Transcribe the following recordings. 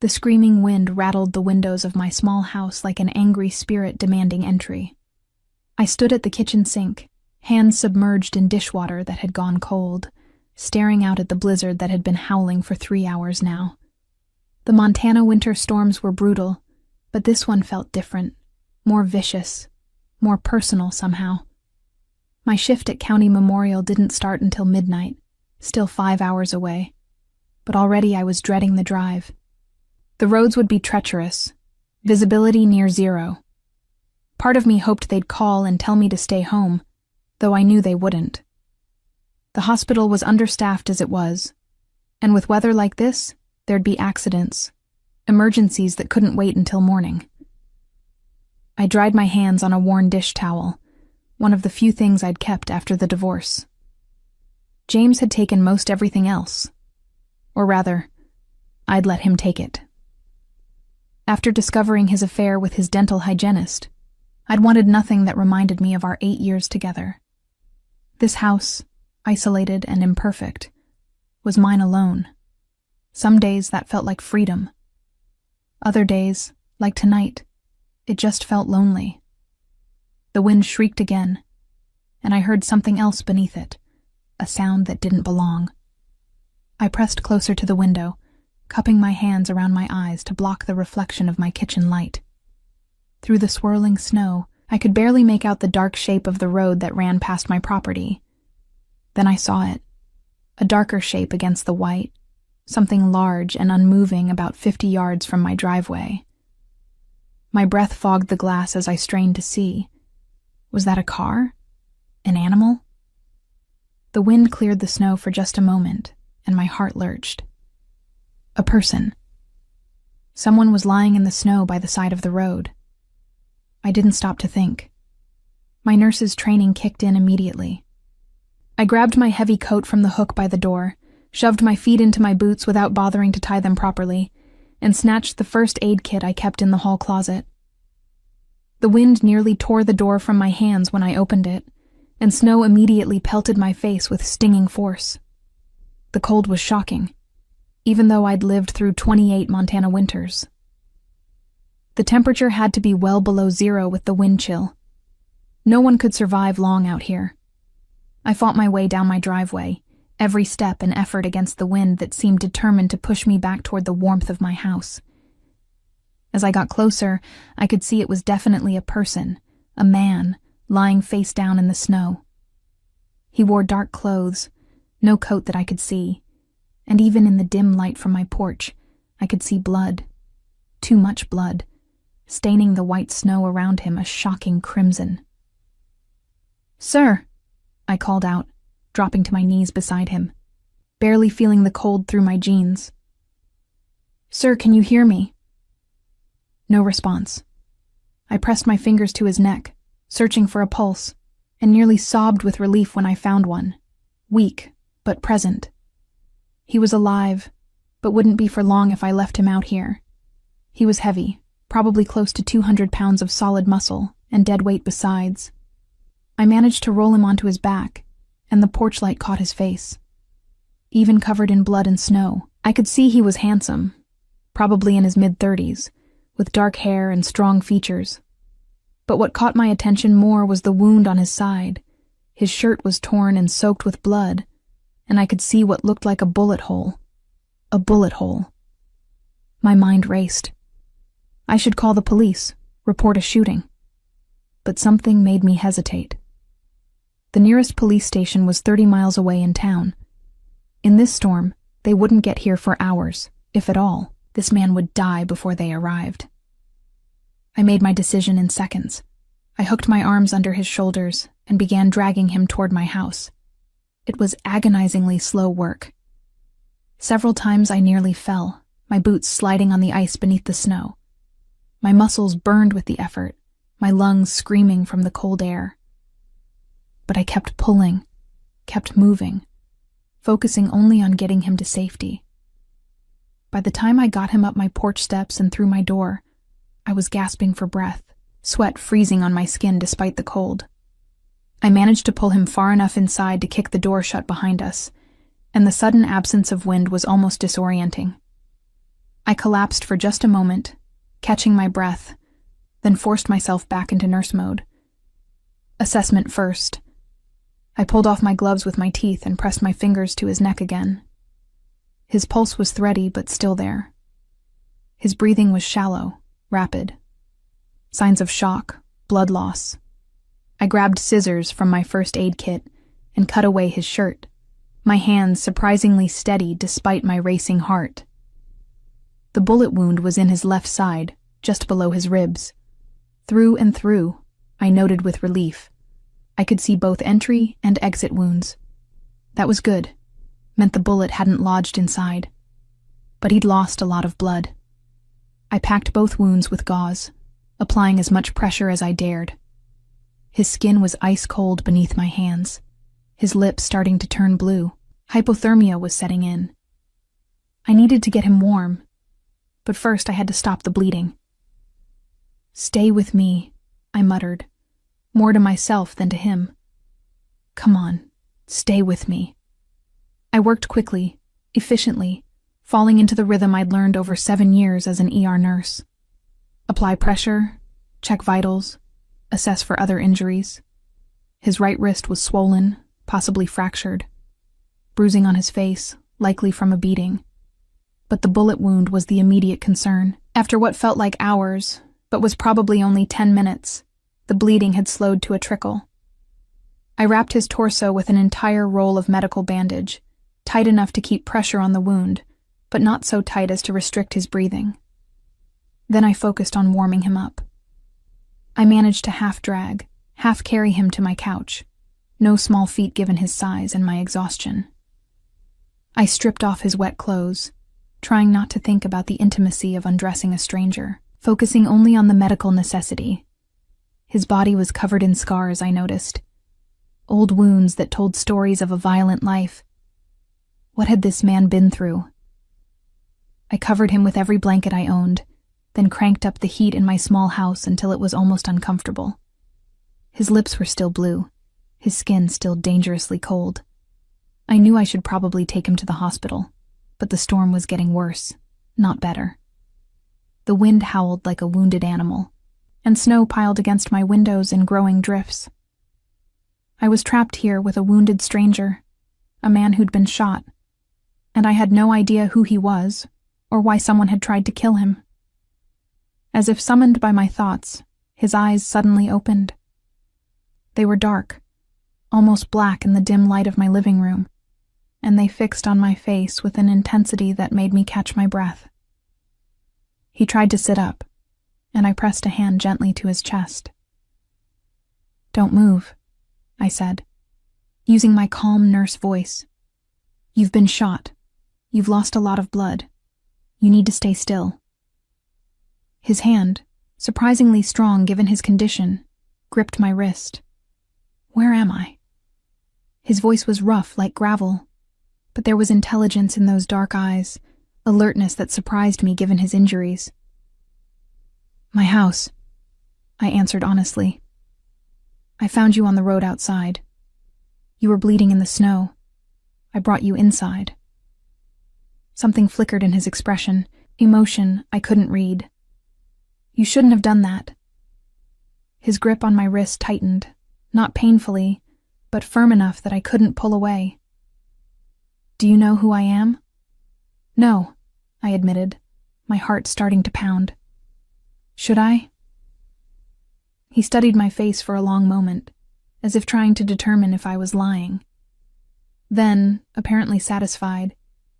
The screaming wind rattled the windows of my small house like an angry spirit demanding entry. I stood at the kitchen sink, hands submerged in dishwater that had gone cold, staring out at the blizzard that had been howling for 3 hours now. The Montana winter storms were brutal, but this one felt different, more vicious, more personal somehow. My shift at County Memorial didn't start until midnight, still 5 hours away, but already I was dreading the drive. The roads would be treacherous, visibility near zero. Part of me hoped they'd call and tell me to stay home, though I knew they wouldn't. The hospital was understaffed as it was, and with weather like this, there'd be accidents, emergencies that couldn't wait until morning. I dried my hands on a worn dish towel, one of the few things I'd kept after the divorce. James had taken most everything else. Or rather, I'd let him take it. After discovering his affair with his dental hygienist, I'd wanted nothing that reminded me of our 8 years together. This house, isolated and imperfect, was mine alone. Some days that felt like freedom. Other days, like tonight, it just felt lonely. The wind shrieked again, and I heard something else beneath it, a sound that didn't belong. I pressed closer to the window, cupping my hands around my eyes to block the reflection of my kitchen light. Through the swirling snow, I could barely make out the dark shape of the road that ran past my property. Then I saw it, a darker shape against the white, something large and unmoving about 50 yards from my driveway. My breath fogged the glass as I strained to see. Was that a car? An animal? The wind cleared the snow for just a moment, and my heart lurched. A person. Someone was lying in the snow by the side of the road. I didn't stop to think. My nurse's training kicked in immediately. I grabbed my heavy coat from the hook by the door, shoved my feet into my boots without bothering to tie them properly, and snatched the first aid kit I kept in the hall closet. The wind nearly tore the door from my hands when I opened it, and snow immediately pelted my face with stinging force. The cold was shocking, even though I'd lived through 28 Montana winters. The temperature had to be well below zero with the wind chill. No one could survive long out here. I fought my way down my driveway, every step an effort against the wind that seemed determined to push me back toward the warmth of my house. As I got closer, I could see it was definitely a person, a man, lying face down in the snow. He wore dark clothes, no coat that I could see, and even in the dim light from my porch, I could see blood, too much blood, staining the white snow around him a shocking crimson. "Sir," I called out, dropping to my knees beside him, barely feeling the cold through my jeans. "Sir, can you hear me?" No response. I pressed my fingers to his neck, searching for a pulse, and nearly sobbed with relief when I found one, weak, but present. He was alive, but wouldn't be for long if I left him out here. He was heavy, probably close to 200 pounds of solid muscle, and dead weight besides. I managed to roll him onto his back, and the porch light caught his face. Even covered in blood and snow, I could see he was handsome, probably in his mid-30s, with dark hair and strong features. But what caught my attention more was the wound on his side. His shirt was torn and soaked with blood, and I could see what looked like a bullet hole. A bullet hole. My mind raced. I should call the police, report a shooting. But something made me hesitate. The nearest police station was 30 miles away in town. In this storm, they wouldn't get here for hours, if at all. This man would die before they arrived. I made my decision in seconds. I hooked my arms under his shoulders and began dragging him toward my house. It was agonizingly slow work. Several times I nearly fell, my boots sliding on the ice beneath the snow. My muscles burned with the effort, my lungs screaming from the cold air. But I kept pulling, kept moving, focusing only on getting him to safety. By the time I got him up my porch steps and through my door, I was gasping for breath, sweat freezing on my skin despite the cold. I managed to pull him far enough inside to kick the door shut behind us, and the sudden absence of wind was almost disorienting. I collapsed for just a moment, catching my breath, then forced myself back into nurse mode. Assessment first. I pulled off my gloves with my teeth and pressed my fingers to his neck again. His pulse was thready but still there. His breathing was shallow, rapid. Signs of shock, blood loss. I grabbed scissors from my first aid kit and cut away his shirt, my hands surprisingly steady despite my racing heart. The bullet wound was in his left side, just below his ribs. Through and through, I noted with relief. I could see both entry and exit wounds. That was good. Meant the bullet hadn't lodged inside. But he'd lost a lot of blood. I packed both wounds with gauze, applying as much pressure as I dared. His skin was ice cold beneath my hands, his lips starting to turn blue. Hypothermia was setting in. I needed to get him warm, but first I had to stop the bleeding. "Stay with me," I muttered, more to myself than to him. "Come on, stay with me." I worked quickly, efficiently, falling into the rhythm I'd learned over 7 years as an ER nurse. Apply pressure, check vitals, assess for other injuries. His right wrist was swollen, possibly fractured. Bruising on his face, likely from a beating. But the bullet wound was the immediate concern. After what felt like hours, but was probably only 10 minutes, the bleeding had slowed to a trickle. I wrapped his torso with an entire roll of medical bandage, tight enough to keep pressure on the wound, but not so tight as to restrict his breathing. Then I focused on warming him up. I managed to half drag, half carry him to my couch, no small feat given his size and my exhaustion. I stripped off his wet clothes, trying not to think about the intimacy of undressing a stranger, focusing only on the medical necessity. His body was covered in scars, I noticed. Old wounds that told stories of a violent life. What had this man been through? I covered him with every blanket I owned, then cranked up the heat in my small house until it was almost uncomfortable. His lips were still blue, his skin still dangerously cold. I knew I should probably take him to the hospital, but the storm was getting worse, not better. The wind howled like a wounded animal, and snow piled against my windows in growing drifts. I was trapped here with a wounded stranger, a man who'd been shot, and I had no idea who he was or why someone had tried to kill him. As if summoned by my thoughts, his eyes suddenly opened. They were dark, almost black in the dim light of my living room, and they fixed on my face with an intensity that made me catch my breath. He tried to sit up, and I pressed a hand gently to his chest. "Don't move," I said, using my calm nurse voice. "You've been shot. You've lost a lot of blood. You need to stay still." His hand, surprisingly strong given his condition, gripped my wrist. "Where am I?" His voice was rough like gravel, but there was intelligence in those dark eyes, alertness that surprised me given his injuries. "My house," I answered honestly. "I found you on the road outside. You were bleeding in the snow. I brought you inside." Something flickered in his expression, emotion I couldn't read. "You shouldn't have done that." His grip on my wrist tightened, not painfully, but firm enough that I couldn't pull away. "Do you know who I am?" "No," I admitted, my heart starting to pound. "Should I?" He studied my face for a long moment, as if trying to determine if I was lying. Then, apparently satisfied,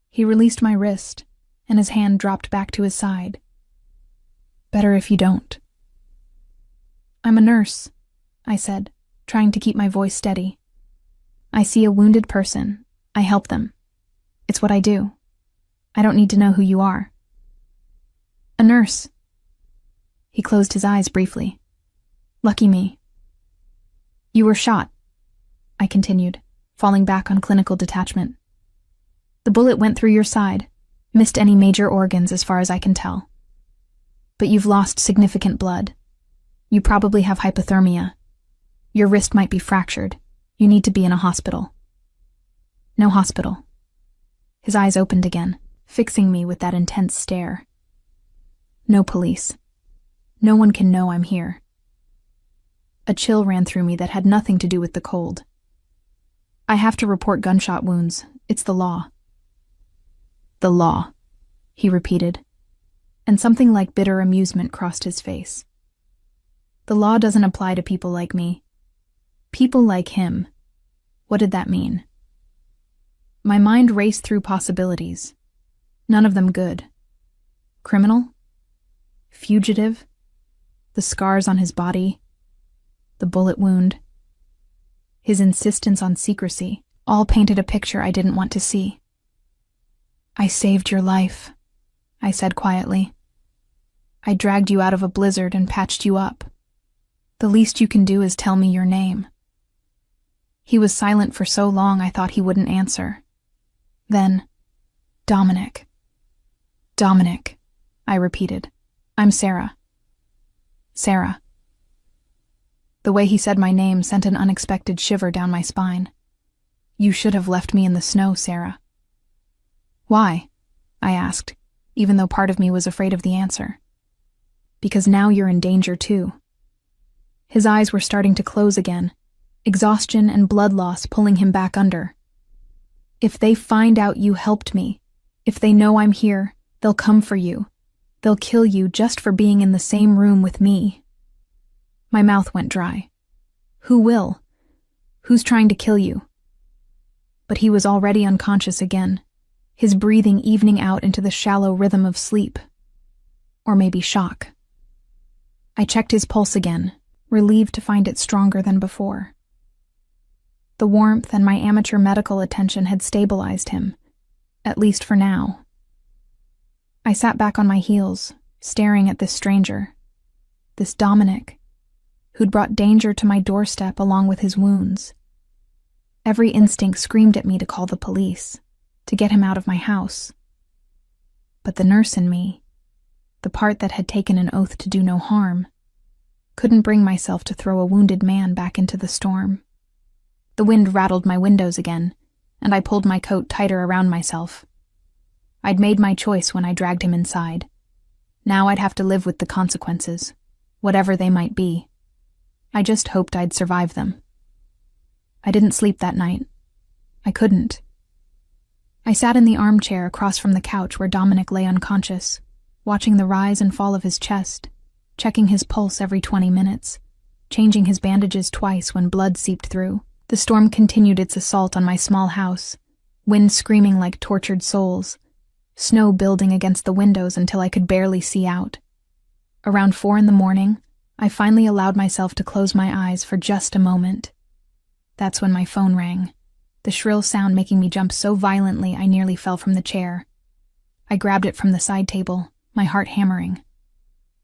he released my wrist, and his hand dropped back to his side. "Better if you don't." "I'm a nurse," I said, trying to keep my voice steady. "I see a wounded person. I help them. It's what I do. I don't need to know who you are." "A nurse." He closed his eyes briefly. "Lucky me." "You were shot," I continued, falling back on clinical detachment. "The bullet went through your side, missed any major organs as far as I can tell. But you've lost significant blood. You probably have hypothermia. Your wrist might be fractured. You need to be in a hospital." "No hospital." His eyes opened again, fixing me with that intense stare. No police. No one can know I'm here. A chill ran through me that had nothing to do with the cold. I have to report gunshot wounds. It's the law. The law, he repeated, and something like bitter amusement crossed his face. The law doesn't apply to people like me. People like him. What did that mean? My mind raced through possibilities. None of them good. Criminal? Fugitive? The scars on his body? The bullet wound? His insistence on secrecy all painted a picture I didn't want to see. I saved your life, I said quietly. I dragged you out of a blizzard and patched you up. The least you can do is tell me your name. He was silent for so long I thought he wouldn't answer. Then, Dominic. Dominic, I repeated. I'm Sarah. Sarah. The way he said my name sent an unexpected shiver down my spine. You should have left me in the snow, Sarah. Why? I asked, even though part of me was afraid of the answer. Because now you're in danger too. His eyes were starting to close again, exhaustion and blood loss pulling him back under. If they find out you helped me, if they know I'm here, they'll come for you. They'll kill you just for being in the same room with me. My mouth went dry. Who will? Who's trying to kill you? But he was already unconscious again, his breathing evening out into the shallow rhythm of sleep. Or maybe shock. I checked his pulse again, relieved to find it stronger than before. The warmth and my amateur medical attention had stabilized him, at least for now. I sat back on my heels, staring at this stranger, this Dominic, who'd brought danger to my doorstep along with his wounds. Every instinct screamed at me to call the police, to get him out of my house. But the nurse in me, the part that had taken an oath to do no harm, couldn't bring myself to throw a wounded man back into the storm. The wind rattled my windows again, and I pulled my coat tighter around myself. I'd made my choice when I dragged him inside. Now I'd have to live with the consequences, whatever they might be. I just hoped I'd survive them. I didn't sleep that night. I couldn't. I sat in the armchair across from the couch where Dominic lay unconscious, watching the rise and fall of his chest, checking his pulse every 20 minutes, changing his bandages twice when blood seeped through. The storm continued its assault on my small house, wind screaming like tortured souls, snow building against the windows until I could barely see out. Around 4 a.m, I finally allowed myself to close my eyes for just a moment. That's when my phone rang, the shrill sound making me jump so violently I nearly fell from the chair. I grabbed it from the side table, my heart hammering.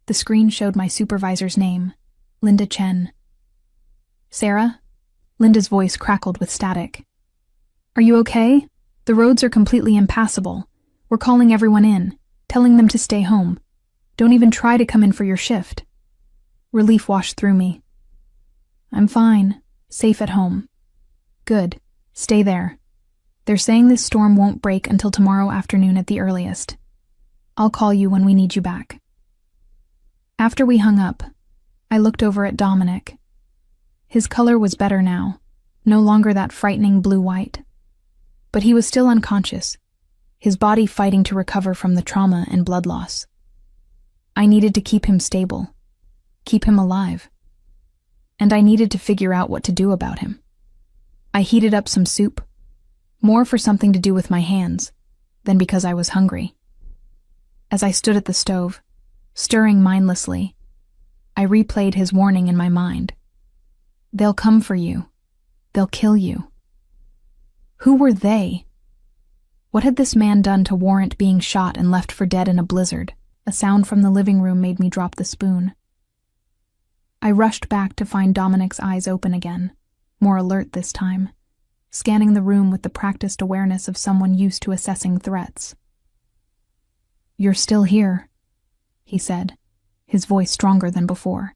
The screen showed my supervisor's name, Linda Chen. Sarah? Linda's voice crackled with static. Are you okay? The roads are completely impassable. We're calling everyone in, telling them to stay home. Don't even try to come in for your shift. Relief washed through me. I'm fine, safe at home. Good, stay there. They're saying this storm won't break until tomorrow afternoon at the earliest. I'll call you when we need you back. After we hung up, I looked over at Dominic. His color was better now, no longer that frightening blue-white. But he was still unconscious, his body fighting to recover from the trauma and blood loss. I needed to keep him stable, keep him alive. And I needed to figure out what to do about him. I heated up some soup, more for something to do with my hands than because I was hungry. As I stood at the stove, stirring mindlessly, I replayed his warning in my mind. They'll come for you. They'll kill you. Who were they? What had this man done to warrant being shot and left for dead in a blizzard? A sound from the living room made me drop the spoon. I rushed back to find Dominic's eyes open again, more alert this time, scanning the room with the practiced awareness of someone used to assessing threats. You're still here, he said, his voice stronger than before.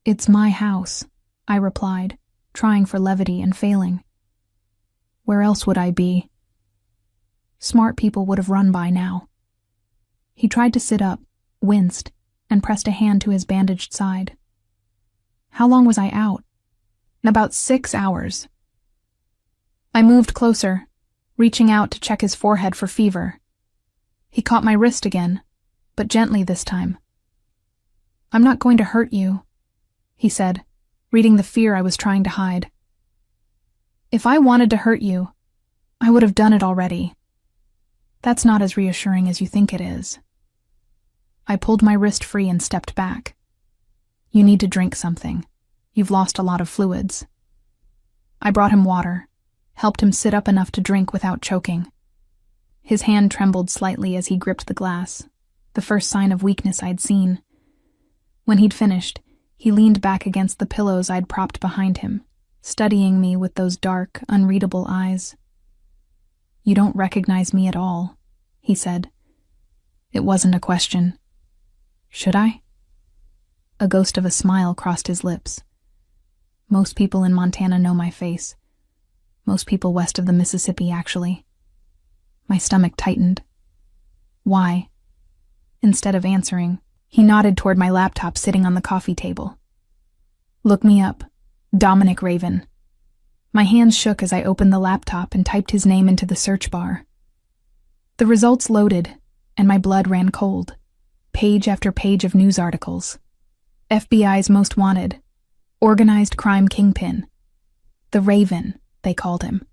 It's my house, I replied, trying for levity and failing. Where else would I be? Smart people would have run by now. He tried to sit up, winced, and pressed a hand to his bandaged side. How long was I out? About 6 hours. I moved closer, reaching out to check his forehead for fever. He caught my wrist again, but gently this time. "I'm not going to hurt you," he said, reading the fear I was trying to hide. "If I wanted to hurt you, I would have done it already. That's not as reassuring as you think it is." I pulled my wrist free and stepped back. "You need to drink something. You've lost a lot of fluids." I brought him water, helped him sit up enough to drink without choking. His hand trembled slightly as he gripped the glass, the first sign of weakness I'd seen. When he'd finished, he leaned back against the pillows I'd propped behind him, studying me with those dark, unreadable eyes. "You don't recognize me at all," he said. It wasn't a question. Should I? A ghost of a smile crossed his lips. "Most people in Montana know my face. Most people west of the Mississippi, actually." My stomach tightened. "Why?" Instead of answering, he nodded toward my laptop sitting on the coffee table. "Look me up. Dominic Raven." My hands shook as I opened the laptop and typed his name into the search bar. The results loaded, and my blood ran cold. Page after page of news articles. FBI's most wanted. Organized crime kingpin. The Raven, they called him.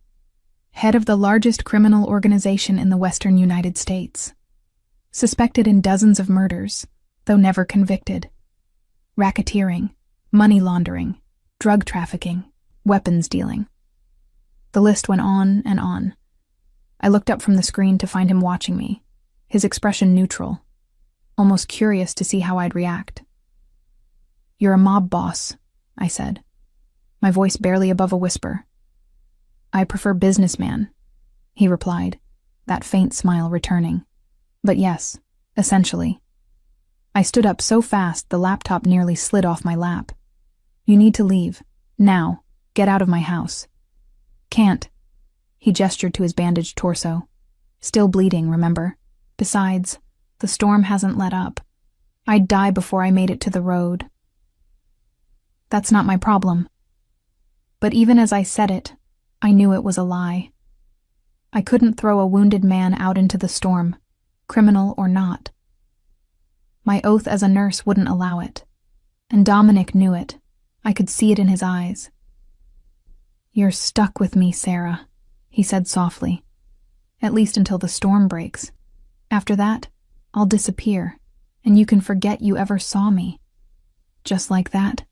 Head of the largest criminal organization in the western United States. Suspected in dozens of murders, though never convicted. Racketeering, money laundering, drug trafficking, weapons dealing. The list went on and on. I looked up from the screen to find him watching me, his expression neutral, almost curious to see how I'd react. "You're a mob boss," I said, my voice barely above a whisper. "I prefer businessman," he replied, that faint smile returning. "But yes, essentially." I stood up so fast the laptop nearly slid off my lap. "You need to leave. Now. Get out of my house." "Can't." He gestured to his bandaged torso. "Still bleeding, remember? Besides, the storm hasn't let up. I'd die before I made it to the road." "That's not my problem." But even as I said it, I knew it was a lie. I couldn't throw a wounded man out into the storm, criminal or not. My oath as a nurse wouldn't allow it, and Dominic knew it. I could see it in his eyes. "You're stuck with me, Sarah," he said softly. "At least until the storm breaks. After that, I'll disappear, and you can forget you ever saw me." Just like that.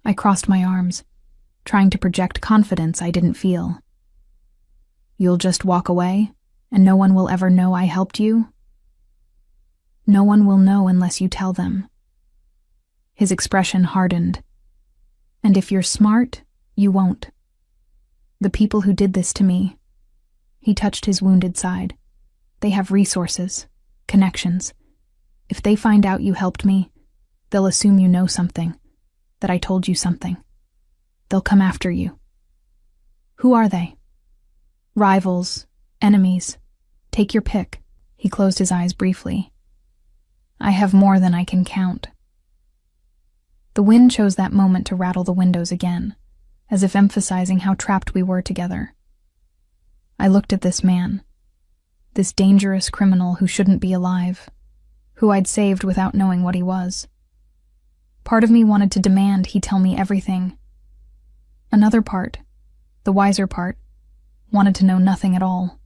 I crossed my arms, trying to project confidence I didn't feel. "You'll just walk away, and no one will ever know I helped you?" "No one will know unless you tell them." His expression hardened. "And if you're smart, you won't. The people who did this to me," he touched his wounded side, "they have resources, connections. If they find out you helped me, they'll assume you know something, that I told you something. They'll come after you." "Who are they?" "Rivals, enemies. Take your pick." He closed his eyes briefly. "I have more than I can count." The wind chose that moment to rattle the windows again, as if emphasizing how trapped we were together. I looked at this man, this dangerous criminal who shouldn't be alive, who I'd saved without knowing what he was. Part of me wanted to demand he tell me everything. Another part, the wiser part, wanted to know nothing at all.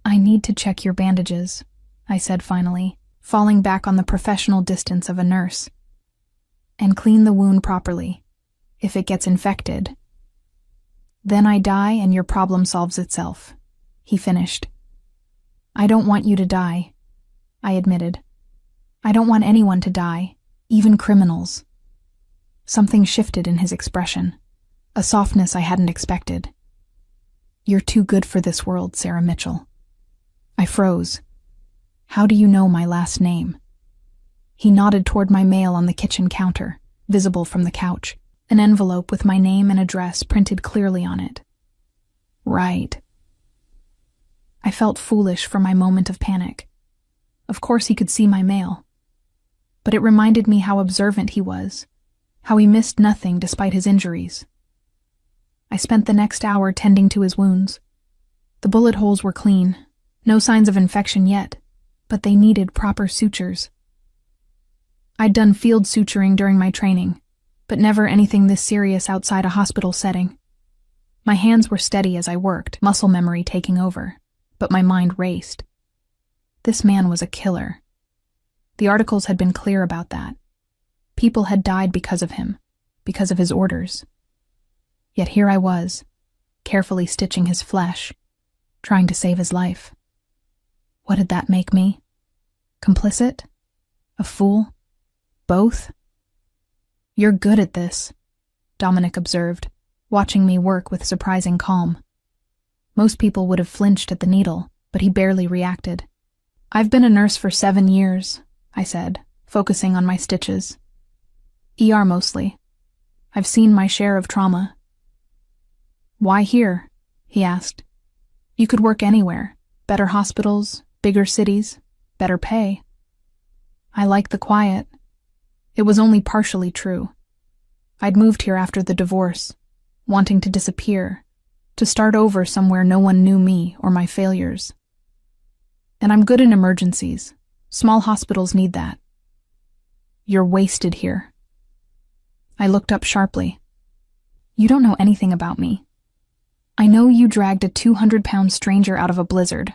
"I need to check your bandages," I said finally, falling back on the professional distance of a nurse. "And clean the wound properly. If it gets infected, then I die and your problem solves itself," he finished. "I don't want you to die," I admitted. "I don't want anyone to die, even criminals." Something shifted in his expression, a softness I hadn't expected. "You're too good for this world, Sarah Mitchell." I froze. "How do you know my last name?" He nodded toward my mail on the kitchen counter, visible from the couch, an envelope with my name and address printed clearly on it. "Right." I felt foolish for my moment of panic. Of course he could see my mail. But it reminded me how observant he was, how he missed nothing despite his injuries. I spent the next hour tending to his wounds. The bullet holes were clean, no signs of infection yet, but they needed proper sutures. I'd done field suturing during my training, but never anything this serious outside a hospital setting. My hands were steady as I worked, muscle memory taking over, but my mind raced. This man was a killer. The articles had been clear about that. People had died because of him, because of his orders. Yet here I was, carefully stitching his flesh, trying to save his life. What did that make me? Complicit? A fool? Both? "You're good at this," Dominic observed, watching me work with surprising calm. Most people would have flinched at the needle, but he barely reacted. "I've been a nurse for 7 years," I said, focusing on my stitches. "ER mostly. I've seen my share of trauma." "Why here?" he asked. "You could work anywhere. Better hospitals, bigger cities, better pay." I like the quiet. It was only partially true. I'd moved here after the divorce, wanting to disappear, to start over somewhere no one knew me or my failures. And I'm good in emergencies. Small hospitals need that. "You're wasted here." I looked up sharply. "You don't know anything about me." "I know you dragged a 200-pound stranger out of a blizzard,"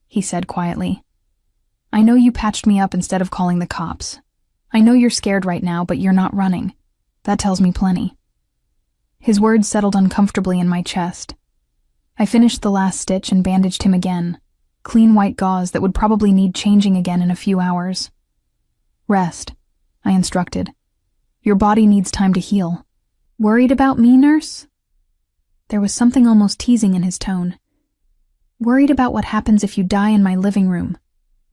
he said quietly. "I know you patched me up instead of calling the cops. I know you're scared right now, but you're not running. That tells me plenty." His words settled uncomfortably in my chest. I finished the last stitch and bandaged him again, clean white gauze that would probably need changing again in a few hours. "Rest," I instructed. "Your body needs time to heal." "Worried about me, nurse?" There was something almost teasing in his tone. "Worried about what happens if you die in my living room,"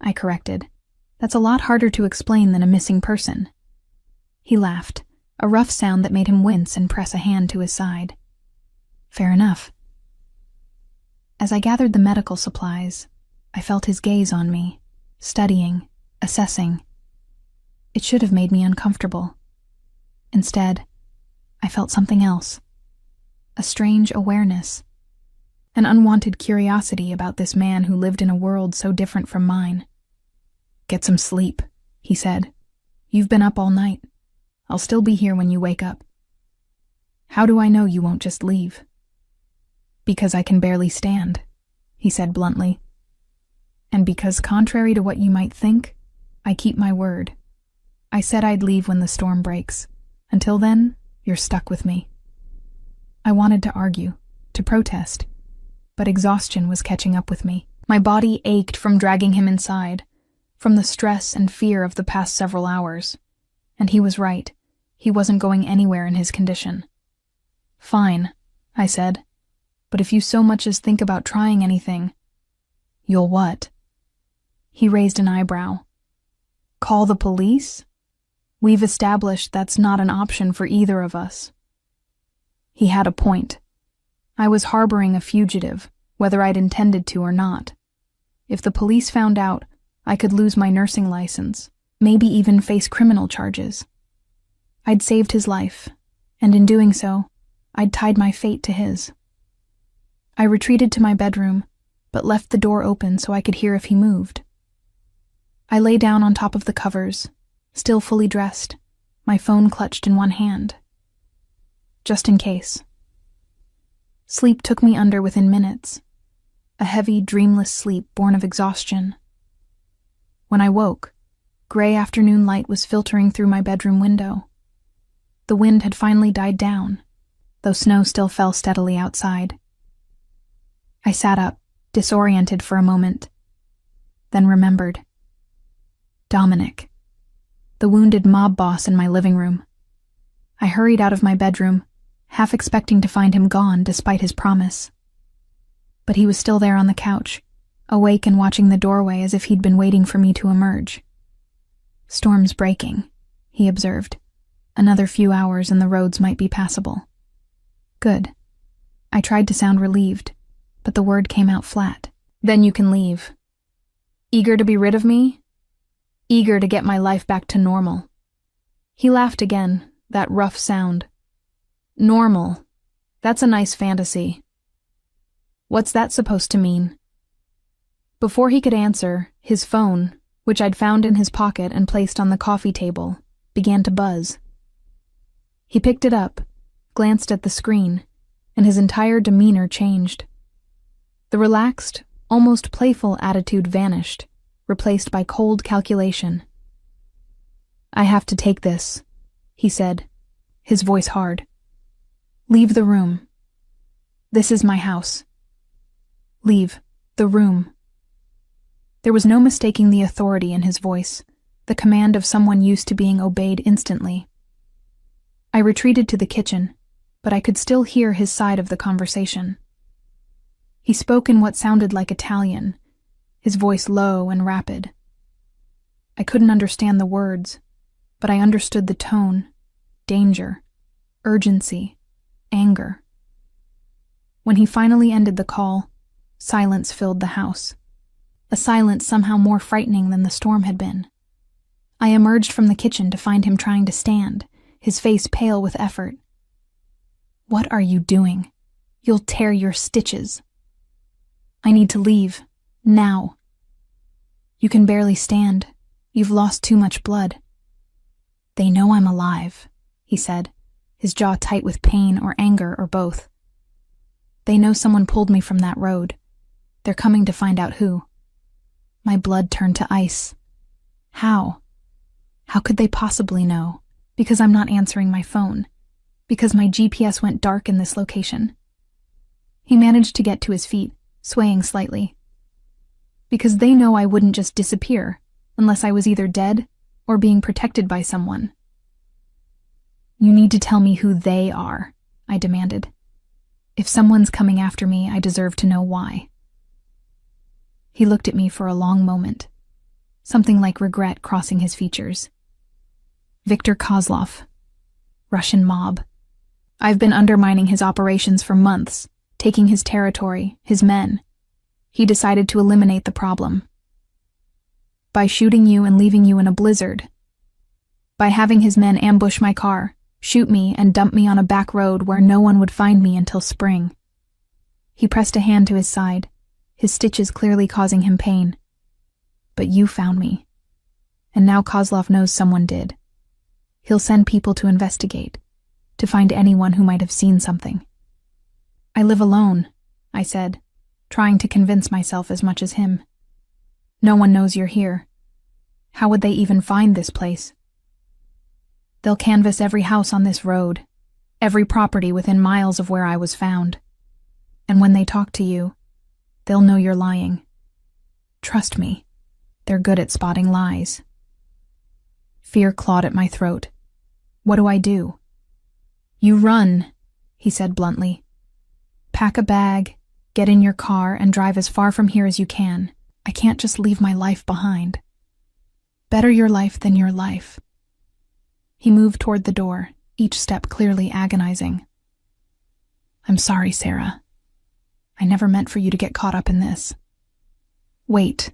I corrected. "That's a lot harder to explain than a missing person." He laughed, a rough sound that made him wince and press a hand to his side. "Fair enough." As I gathered the medical supplies, I felt his gaze on me, studying, assessing. It should have made me uncomfortable. Instead, I felt something else. A strange awareness. An unwanted curiosity about this man who lived in a world so different from mine. "Get some sleep," he said. "You've been up all night. I'll still be here when you wake up." "How do I know you won't just leave?" "Because I can barely stand," he said bluntly. "And because, contrary to what you might think, I keep my word. I said I'd leave when the storm breaks. Until then, you're stuck with me." I wanted to argue, to protest, but exhaustion was catching up with me. My body ached from dragging him inside, from the stress and fear of the past several hours. And he was right. He wasn't going anywhere in his condition. "Fine," I said. "But if you so much as think about trying anything—" "You'll what?" He raised an eyebrow. "Call the police? We've established that's not an option for either of us." He had a point. I was harboring a fugitive, whether I'd intended to or not. If the police found out, I could lose my nursing license, maybe even face criminal charges. I'd saved his life, and in doing so, I'd tied my fate to his. I retreated to my bedroom, but left the door open so I could hear if he moved. I lay down on top of the covers, still fully dressed, my phone clutched in one hand. Just in case. Sleep took me under within minutes, a heavy, dreamless sleep born of exhaustion. When I woke, gray afternoon light was filtering through my bedroom window. The wind had finally died down, though snow still fell steadily outside. I sat up, disoriented for a moment, then remembered. Dominic, the wounded mob boss in my living room. I hurried out of my bedroom, half expecting to find him gone despite his promise. But he was still there on the couch, awake and watching the doorway as if he'd been waiting for me to emerge. "Storm's breaking," he observed. "Another few hours and the roads might be passable." "Good." I tried to sound relieved, but the word came out flat. "Then you can leave." "Eager to be rid of me?" eager to get my life back to normal. He laughed again, that rough sound. Normal. That's a nice fantasy. What's that supposed to mean? Before he could answer, his phone, which I'd found in his pocket and placed on the coffee table, began to buzz. He picked it up, glanced at the screen, and his entire demeanor changed. The relaxed, almost playful attitude vanished, replaced by cold calculation. I have to take this, he said, his voice hard. Leave the room. This is my house. Leave the room. There was no mistaking the authority in his voice, the command of someone used to being obeyed instantly. I retreated to the kitchen, but I could still hear his side of the conversation. He spoke in what sounded like Italian, his voice low and rapid. I couldn't understand the words, but I understood the tone, danger, urgency, anger. When he finally ended the call, silence filled the house, a silence somehow more frightening than the storm had been. I emerged from the kitchen to find him trying to stand, his face pale with effort. What are you doing? You'll tear your stitches. I need to leave, now. You can barely stand. You've lost too much blood. They know I'm alive, he said, his jaw tight with pain or anger or both. They know someone pulled me from that road. They're coming to find out who. My blood turned to ice. How? How could they possibly know? Because I'm not answering my phone. Because my GPS went dark in this location. He managed to get to his feet, swaying slightly. Because they know I wouldn't just disappear unless I was either dead or being protected by someone. You need to tell me who they are, I demanded. If someone's coming after me, I deserve to know why. He looked at me for a long moment, something like regret crossing his features. Viktor Kozlov, Russian mob. I've been undermining his operations for months, taking his territory, his men. He decided to eliminate the problem. By shooting you and leaving you in a blizzard. By having his men ambush my car, shoot me and dump me on a back road where no one would find me until spring. He pressed a hand to his side, his stitches clearly causing him pain. But you found me. And now Kozlov knows someone did. He'll send people to investigate, to find anyone who might have seen something. I live alone, I said, trying to convince myself as much as him. No one knows you're here. How would they even find this place? They'll canvass every house on this road, every property within miles of where I was found. And when they talk to you, they'll know you're lying. Trust me, they're good at spotting lies. Fear clawed at my throat. What do I do? You run, he said bluntly. Pack a bag, get in your car, and drive as far from here as you can. I can't just leave my life behind. Better your life than your life. He moved toward the door, each step clearly agonizing. I'm sorry, Sarah. I never meant for you to get caught up in this. Wait.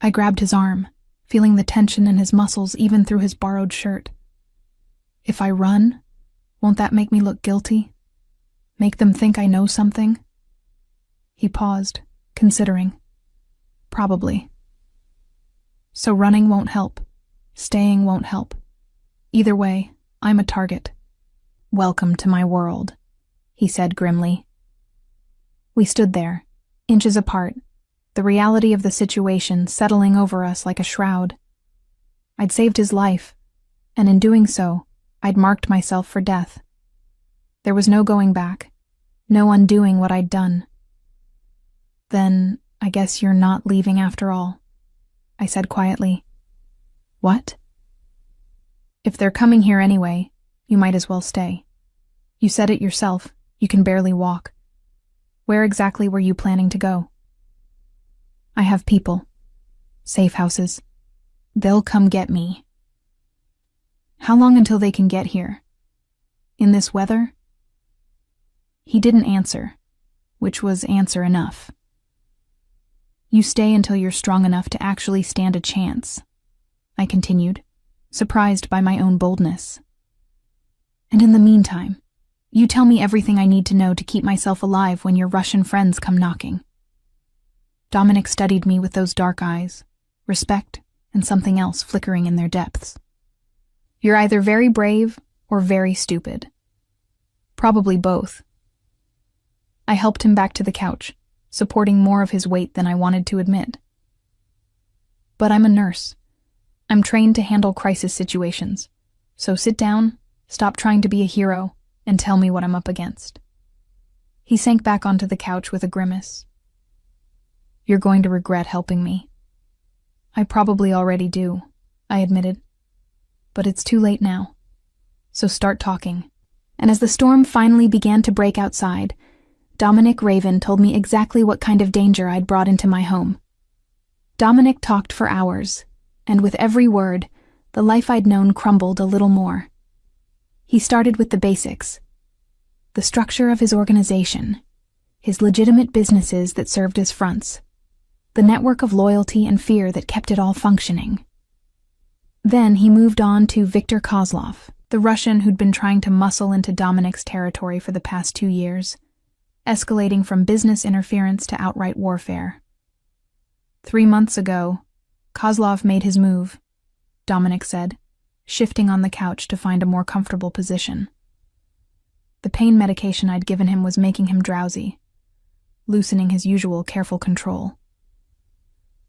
I grabbed his arm, feeling the tension in his muscles even through his borrowed shirt. If I run, won't that make me look guilty? Make them think I know something? He paused, considering. Probably. So running won't help. Staying won't help. Either way, I'm a target. Welcome to my world, he said grimly. We stood there, inches apart, the reality of the situation settling over us like a shroud. I'd saved his life, and in doing so, I'd marked myself for death. There was no going back, no undoing what I'd done. Then, I guess you're not leaving after all, I said quietly. What? If they're coming here anyway, you might as well stay. You said it yourself, you can barely walk. Where exactly were you planning to go? I have people. Safe houses. They'll come get me. How long until they can get here? In this weather? He didn't answer, which was answer enough. You stay until you're strong enough to actually stand a chance. I continued, surprised by my own boldness. And in the meantime, you tell me everything I need to know to keep myself alive when your Russian friends come knocking. Dominic studied me with those dark eyes, respect and something else flickering in their depths. You're either very brave or very stupid. Probably both. I helped him back to the couch, supporting more of his weight than I wanted to admit. But I'm a nurse. I'm trained to handle crisis situations. So sit down, stop trying to be a hero, and tell me what I'm up against. He sank back onto the couch with a grimace. You're going to regret helping me. I probably already do, I admitted. But it's too late now. So start talking. And as the storm finally began to break outside, Dominic Raven told me exactly what kind of danger I'd brought into my home. Dominic talked for hours, and with every word, the life I'd known crumbled a little more. He started with the basics. The structure of his organization, his legitimate businesses that served as fronts, the network of loyalty and fear that kept it all functioning. Then he moved on to Viktor Kozlov, the Russian who'd been trying to muscle into Dominic's territory for the past 2 years, escalating from business interference to outright warfare. 3 months ago, Kozlov made his move, Dominic said, shifting on the couch to find a more comfortable position. The pain medication I'd given him was making him drowsy, loosening his usual careful control.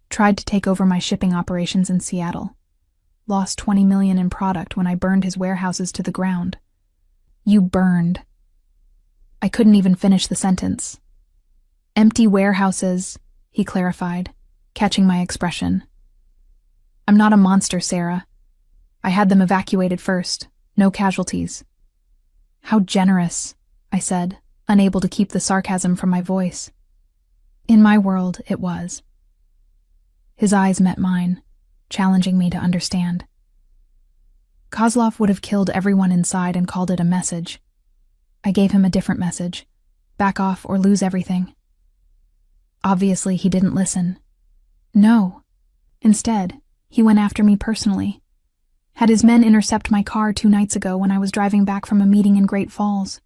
Tried to take over my shipping operations in Seattle. Lost $20 million in product when I burned his warehouses to the ground. You burned. I couldn't even finish the sentence. Empty warehouses, he clarified, catching my expression. I'm not a monster, Sarah. I had them evacuated first. No casualties. How generous, I said, unable to keep the sarcasm from my voice. In my world, it was. His eyes met mine, challenging me to understand. Kozlov would have killed everyone inside and called it a message. I gave him a different message. Back off or lose everything. Obviously, he didn't listen. No. Instead, he went after me personally. Had his men intercept my car 2 nights ago when I was driving back from a meeting in Great Falls.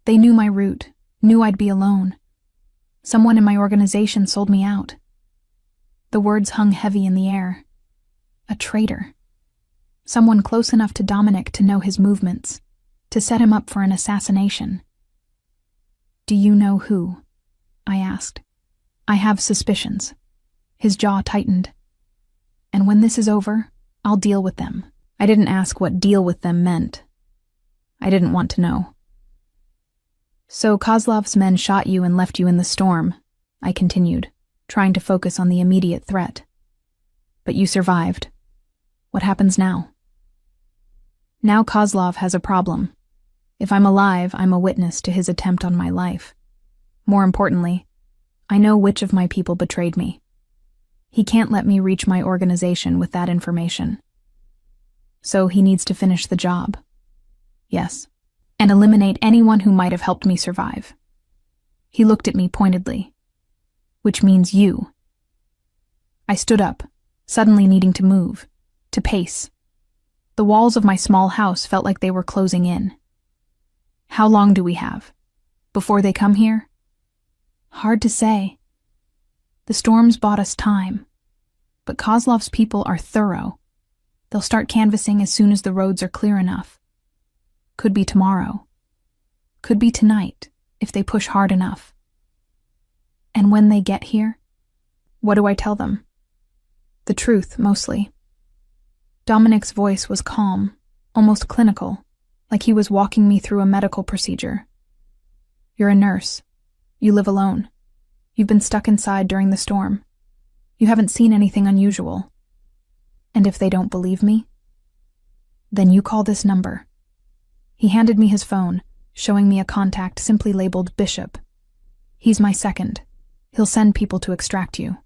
They knew my route, knew I'd be alone. Someone in my organization sold me out. The words hung heavy in the air. A traitor. Someone close enough to Dominic to know his movements, to set him up for an assassination. Do you know who? I asked. I have suspicions. His jaw tightened. And when this is over, I'll deal with them. I didn't ask what deal with them meant. I didn't want to know. So Kozlov's men shot you and left you in the storm, I continued, trying to focus on the immediate threat. But you survived. What happens now? Now Kozlov has a problem. If I'm alive, I'm a witness to his attempt on my life. More importantly, I know which of my people betrayed me. He can't let me reach my organization with that information. So he needs to finish the job. Yes, and eliminate anyone who might have helped me survive. He looked at me pointedly. Which means you. I stood up, suddenly needing to move, to pace. The walls of my small house felt like they were closing in. How long do we have? Before they come here? Hard to say. The storms bought us time. But Kozlov's people are thorough. They'll start canvassing as soon as the roads are clear enough. Could be tomorrow. Could be tonight, if they push hard enough. And when they get here, what do I tell them? The truth, mostly. Dominic's voice was calm, almost clinical, like he was walking me through a medical procedure. You're a nurse. You live alone. You've been stuck inside during the storm. You haven't seen anything unusual. And if they don't believe me, then you call this number. He handed me his phone, showing me a contact simply labeled Bishop. He's my second. He'll send people to extract you.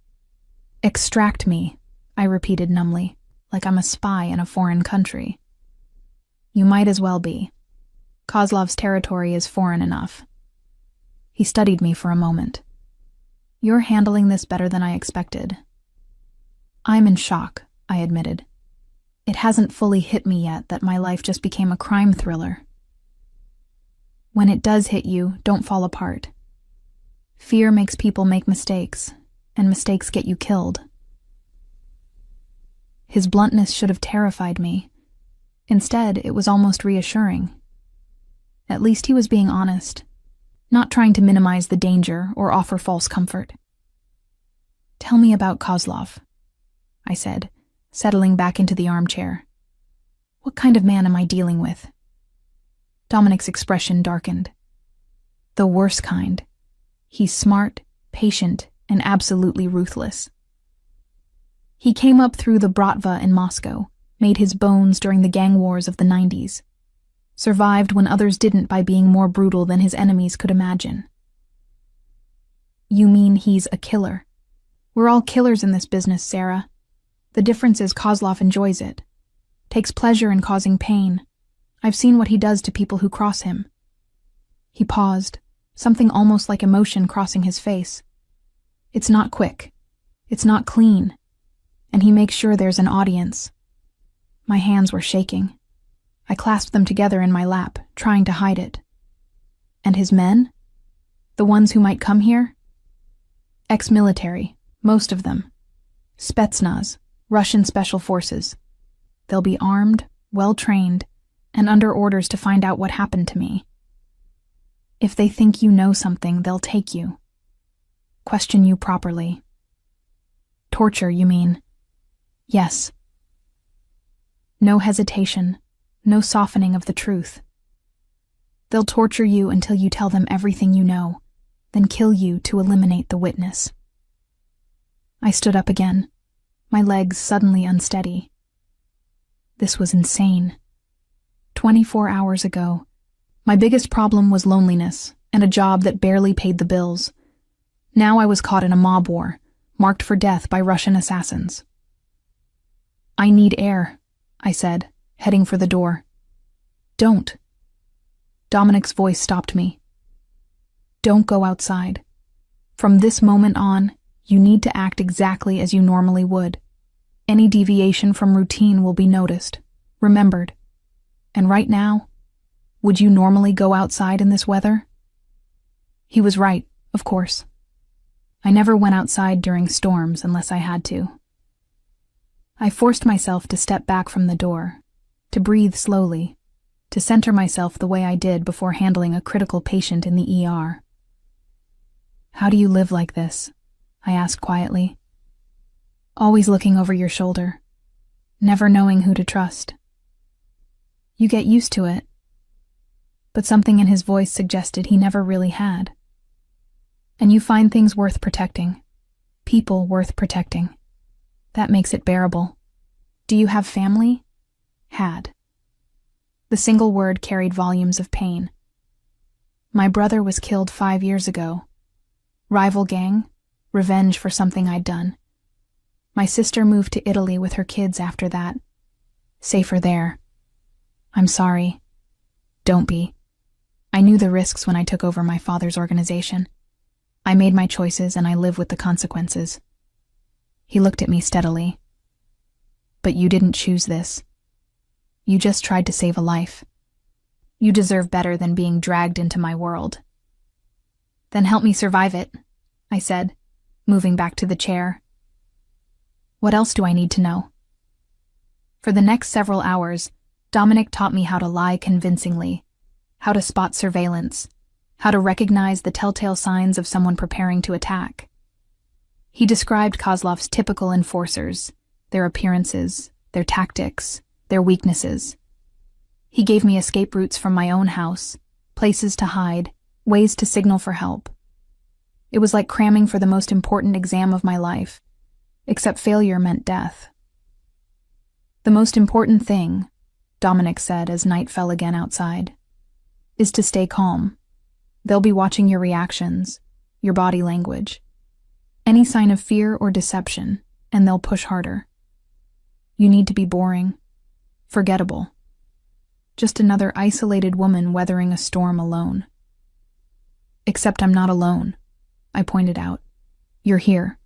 Extract me, I repeated numbly, like I'm a spy in a foreign country. You might as well be. Kozlov's territory is foreign enough. He studied me for a moment. You're handling this better than I expected. I'm in shock, I admitted. It hasn't fully hit me yet that my life just became a crime thriller. When it does hit you, don't fall apart. Fear makes people make mistakes, and mistakes get you killed. His bluntness should have terrified me. Instead, it was almost reassuring. At least he was being honest, not trying to minimize the danger or offer false comfort. "Tell me about Kozlov," I said, settling back into the armchair. "What kind of man am I dealing with?" Dominic's expression darkened. "The worst kind. He's smart, patient, and absolutely ruthless. He came up through the Bratva in Moscow, made his bones during the gang wars of the 90s, survived when others didn't by being more brutal than his enemies could imagine." "You mean he's a killer?" "We're all killers in this business, Sarah. The difference is Kozlov enjoys it, takes pleasure in causing pain. I've seen what he does to people who cross him." He paused, something almost like emotion crossing his face. "It's not quick. It's not clean. And he makes sure there's an audience." My hands were shaking. I clasped them together in my lap, trying to hide it. "And his men? The ones who might come here?" "Ex-military, most of them. Spetsnaz, Russian special forces. They'll be armed, well-trained, and under orders to find out what happened to me. If they think you know something, they'll take you. Question you properly." "Torture, you mean?" "Yes. No hesitation, no softening of the truth. They'll torture you until you tell them everything you know, then kill you to eliminate the witness." I stood up again, my legs suddenly unsteady. This was insane. 24 hours ago, my biggest problem was loneliness and a job that barely paid the bills. Now I was caught in a mob war, marked for death by Russian assassins. "I need air," I said, heading for the door. "Don't." Dominic's voice stopped me. "Don't go outside. From this moment on, you need to act exactly as you normally would. Any deviation from routine will be noticed, remembered. And right now, would you normally go outside in this weather?" He was right, of course. I never went outside during storms unless I had to. I forced myself to step back from the door, to breathe slowly, to center myself the way I did before handling a critical patient in the ER. "How do you live like this?" I asked quietly. "Always looking over your shoulder, never knowing who to trust." "You get used to it." But something in his voice suggested he never really had. "And you find things worth protecting, people worth protecting. That makes it bearable. Do you have family?" "Had." The single word carried volumes of pain. "My brother was killed 5 years ago. Rival gang, revenge for something I'd done. My sister moved to Italy with her kids after that. Safer there. I'm sorry. Don't be. I knew the risks when I took over my father's organization. I made my choices and I live with the consequences." He looked at me steadily. "But you didn't choose this. You just tried to save a life. You deserve better than being dragged into my world." "Then help me survive it," I said, moving back to the chair. "What else do I need to know?" For the next several hours, Dominic taught me how to lie convincingly, how to spot surveillance, how to recognize the telltale signs of someone preparing to attack. He described Kozlov's typical enforcers, their appearances, their tactics, their weaknesses. He gave me escape routes from my own house, places to hide, ways to signal for help. It was like cramming for the most important exam of my life, except failure meant death. "The most important thing," Dominic said as night fell again outside, "is to stay calm. They'll be watching your reactions, your body language. Any sign of fear or deception, and they'll push harder. You need to be boring, forgettable. Just another isolated woman weathering a storm alone." "Except I'm not alone," I pointed out. "You're here.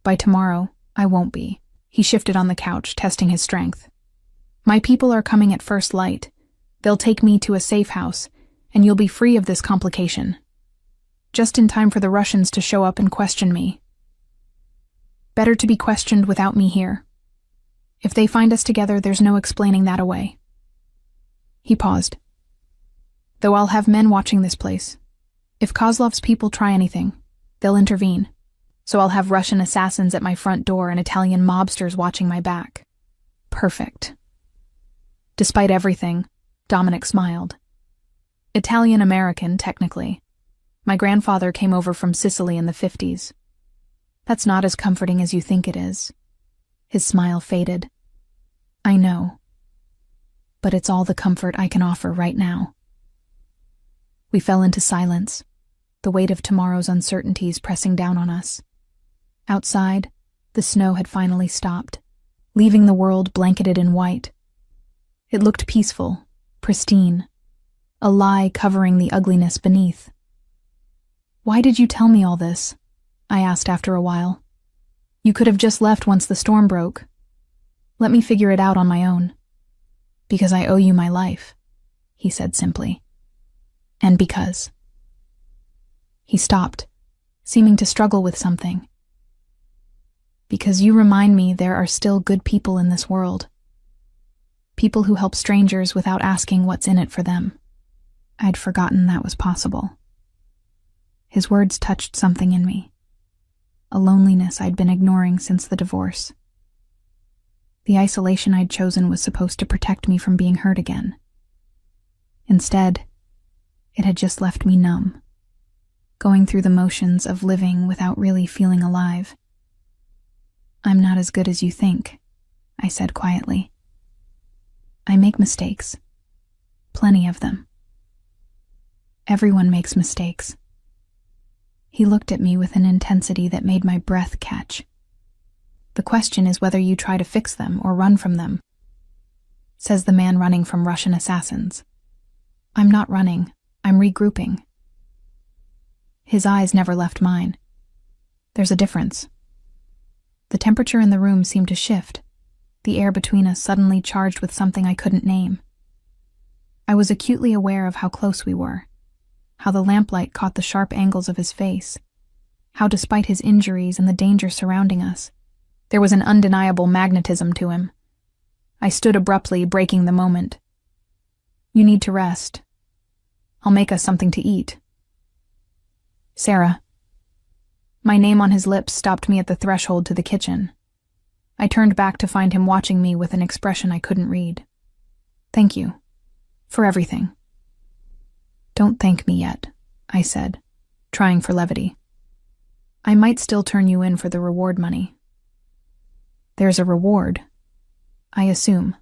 By tomorrow, I won't be." He shifted on the couch, testing his strength. My people are coming at first light. They'll take me to a safe house, and you'll be free of this complication. Just in time for the Russians to show up and question me. Better to be questioned without me here. If they find us together, there's no explaining that away. He paused. Though I'll have men watching this place. If Kozlov's people try anything, they'll intervene. So I'll have Russian assassins at my front door and Italian mobsters watching my back. Perfect. Despite everything, Dominic smiled. Italian-American, technically. My grandfather came over from Sicily in the 50s. That's not as comforting as you think it is. His smile faded. I know. But it's all the comfort I can offer right now. We fell into silence, the weight of tomorrow's uncertainties pressing down on us. Outside, the snow had finally stopped, leaving the world blanketed in white. It looked peaceful, pristine, a lie covering the ugliness beneath. Why did you tell me all this? I asked after a while. You could have just left once the storm broke. Let me figure it out on my own. Because I owe you my life, he said simply. And because. He stopped, seeming to struggle with something. Because you remind me there are still good people in this world. People who help strangers without asking what's in it for them. I'd forgotten that was possible. His words touched something in me. A loneliness I'd been ignoring since the divorce. The isolation I'd chosen was supposed to protect me from being hurt again. Instead, it had just left me numb, going through the motions of living without really feeling alive. I'm not as good as you think, I said quietly. I make mistakes. Plenty of them. Everyone makes mistakes. He looked at me with an intensity that made my breath catch. The question is whether you try to fix them or run from them, says the man running from Russian assassins. I'm not running, I'm regrouping. His eyes never left mine. There's a difference. The temperature in the room seemed to shift, the air between us suddenly charged with something I couldn't name. I was acutely aware of how close we were, how the lamplight caught the sharp angles of his face, how despite his injuries and the danger surrounding us, there was an undeniable magnetism to him. I stood abruptly, breaking the moment. You need to rest. I'll make us something to eat. Sarah. My name on his lips stopped me at the threshold to the kitchen. I turned back to find him watching me with an expression I couldn't read. Thank you. For everything. Don't thank me yet, I said, trying for levity. I might still turn you in for the reward money. There's a reward, I assume.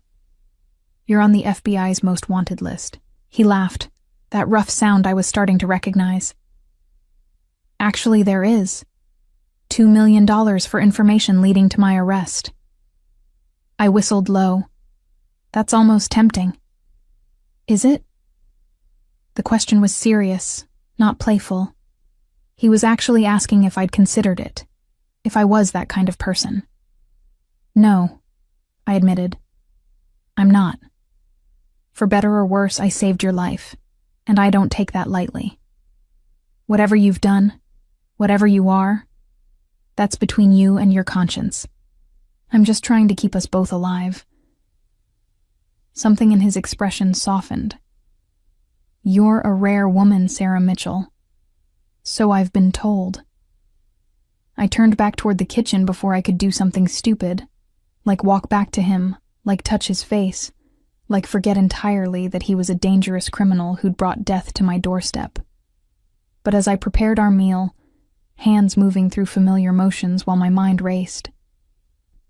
You're on the FBI's most wanted list. He laughed, that rough sound I was starting to recognize. Actually, there is. $2 million for information leading to my arrest. I whistled low. That's almost tempting. Is it? The question was serious, not playful. He was actually asking if I'd considered it, if I was that kind of person. No, I admitted. I'm not. For better or worse, I saved your life, and I don't take that lightly. Whatever you've done, whatever you are, that's between you and your conscience. I'm just trying to keep us both alive. Something in his expression softened. You're a rare woman, Sarah Mitchell. So I've been told. I turned back toward the kitchen before I could do something stupid, like walk back to him, like touch his face, like forget entirely that he was a dangerous criminal who'd brought death to my doorstep. But as I prepared our meal, hands moving through familiar motions while my mind raced,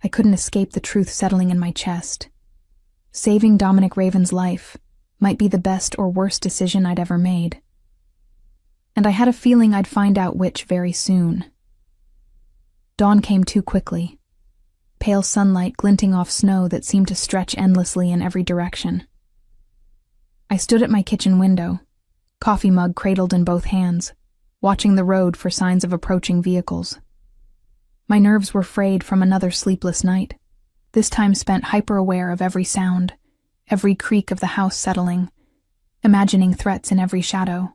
I couldn't escape the truth settling in my chest. Saving Dominic Raven's life might be the best or worst decision I'd ever made. And I had a feeling I'd find out which very soon. Dawn came too quickly, pale sunlight glinting off snow that seemed to stretch endlessly in every direction. I stood at my kitchen window, coffee mug cradled in both hands, watching the road for signs of approaching vehicles. My nerves were frayed from another sleepless night, this time spent hyper-aware of every sound, every creak of the house settling, imagining threats in every shadow.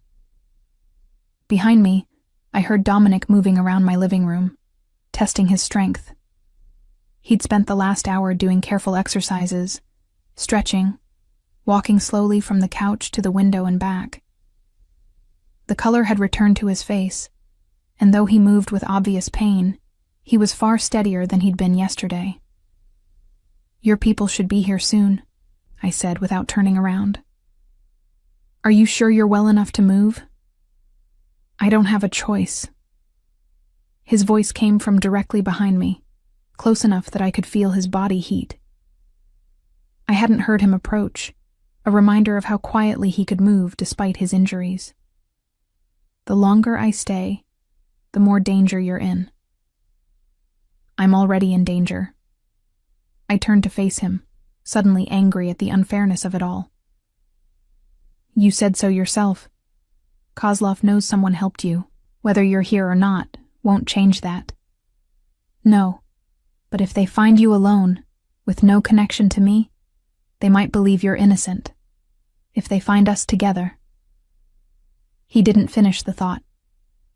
Behind me, I heard Dominic moving around my living room, testing his strength. He'd spent the last hour doing careful exercises, stretching, walking slowly from the couch to the window and back. The color had returned to his face, and though he moved with obvious pain, he was far steadier than he'd been yesterday. "Your people should be here soon," I said without turning around. "Are you sure you're well enough to move?" "I don't have a choice." His voice came from directly behind me, close enough that I could feel his body heat. I hadn't heard him approach, a reminder of how quietly he could move despite his injuries. "The longer I stay, the more danger you're in." "I'm already in danger." I turned to face him, suddenly angry at the unfairness of it all. "You said so yourself. Kozlov knows someone helped you. Whether you're here or not won't change that." "No, but if they find you alone, with no connection to me, they might believe you're innocent. If they find us together." He didn't finish the thought.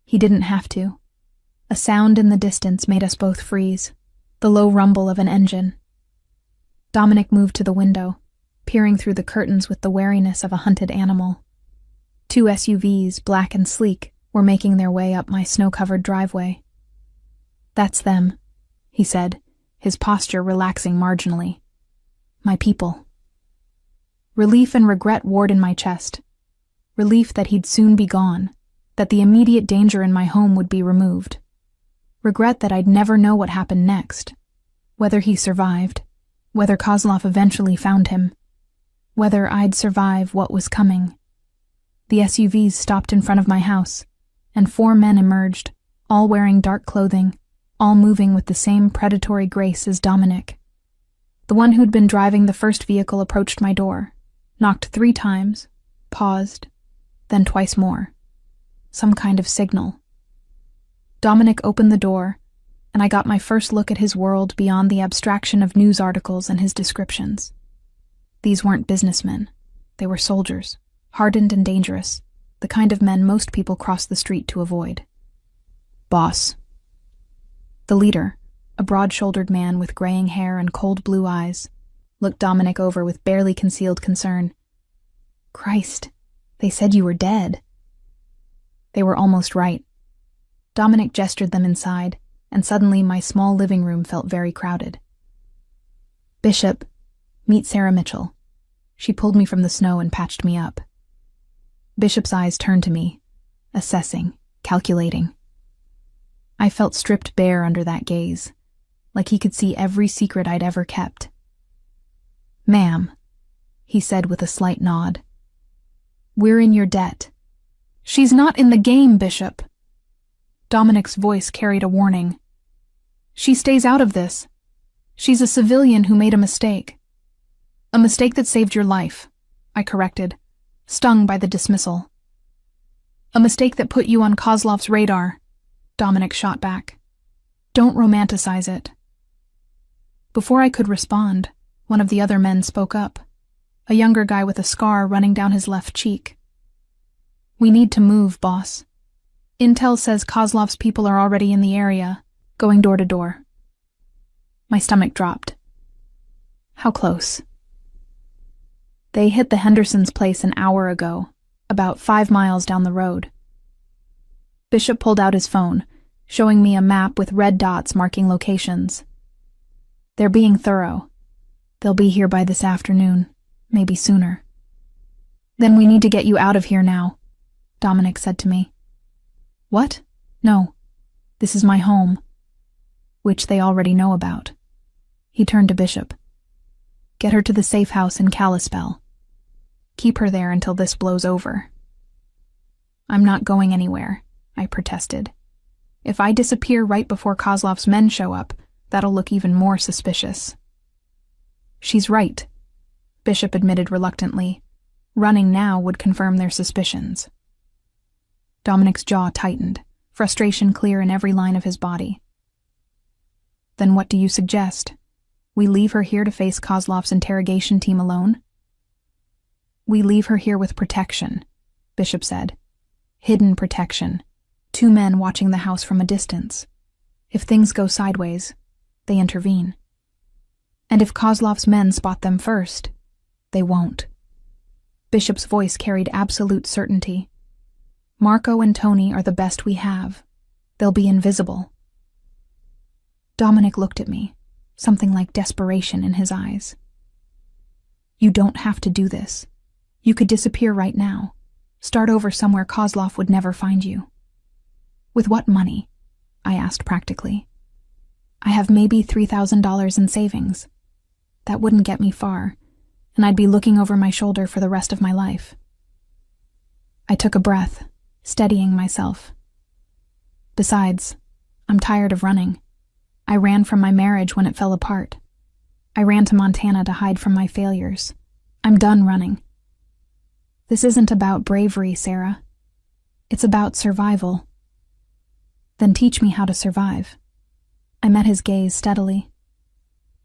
He didn't have to. A sound in the distance made us both freeze, the low rumble of an engine. Dominic moved to the window, peering through the curtains with the wariness of a hunted animal. 2 SUVs, black and sleek, were making their way up my snow-covered driveway. "That's them," he said, his posture relaxing marginally. "My people." Relief and regret warred in my chest. Relief that he'd soon be gone, that the immediate danger in my home would be removed. Regret that I'd never know what happened next, whether he survived, whether Kozlov eventually found him, whether I'd survive what was coming. The SUVs stopped in front of my house, and 4 men emerged, all wearing dark clothing, all moving with the same predatory grace as Dominic. The one who'd been driving the first vehicle approached my door, knocked 3 times, paused, then twice more. Some kind of signal. Dominic opened the door, and I got my first look at his world beyond the abstraction of news articles and his descriptions. These weren't businessmen. They were soldiers, hardened and dangerous, the kind of men most people cross the street to avoid. "Boss." The leader, a broad-shouldered man with graying hair and cold blue eyes, looked Dominic over with barely concealed concern. "Christ, they said you were dead." They were almost right. Dominic gestured them inside, and suddenly my small living room felt very crowded. "Bishop, meet Sarah Mitchell." She pulled me from the snow and patched me up. Bishop's eyes turned to me, assessing, calculating. I felt stripped bare under that gaze, like he could see every secret I'd ever kept. "Ma'am," he said with a slight nod, "we're in your debt." "She's not in the game, Bishop." Dominic's voice carried a warning. "She stays out of this. She's a civilian who made a mistake." "A mistake that saved your life," I corrected, stung by the dismissal. "A mistake that put you on Kozlov's radar," Dominic shot back. "Don't romanticize it." Before I could respond, one of the other men spoke up, a younger guy with a scar running down his left cheek. "We need to move, boss. Intel says Kozlov's people are already in the area, going door to door." My stomach dropped. "How close?" "They hit the Hendersons' place an hour ago, about 5 miles down the road." Bishop pulled out his phone, showing me a map with red dots marking locations. "They're being thorough. They'll be here by this afternoon, maybe sooner." "Then we need to get you out of here now," Dominic said to me. "What? No. This is my home." Which they already know about. He turned to Bishop. "Get her to the safe house in Kalispell. Keep her there until this blows over." "I'm not going anywhere," I protested. "If I disappear right before Kozlov's men show up, that'll look even more suspicious." "She's right," Bishop admitted reluctantly. Running now would confirm their suspicions. Dominic's jaw tightened, frustration clear in every line of his body. "Then what do you suggest?" We leave her here to face Kozlov's interrogation team alone? We leave her here with protection, Bishop said. Hidden protection. 2 men watching the house from a distance. If things go sideways, they intervene. And if Kozlov's men spot them first, they won't. Bishop's voice carried absolute certainty. Marco and Tony are the best we have. They'll be invisible. Dominic looked at me, something like desperation in his eyes. You don't have to do this. You could disappear right now. Start over somewhere Kozlov would never find you. With what money? I asked practically. I have maybe $3,000 in savings. That wouldn't get me far, and I'd be looking over my shoulder for the rest of my life. I took a breath, steadying myself. Besides, I'm tired of running. I ran from my marriage when it fell apart. I ran to Montana to hide from my failures. I'm done running. This isn't about bravery, Sarah. It's about survival. Then teach me how to survive. I met his gaze steadily.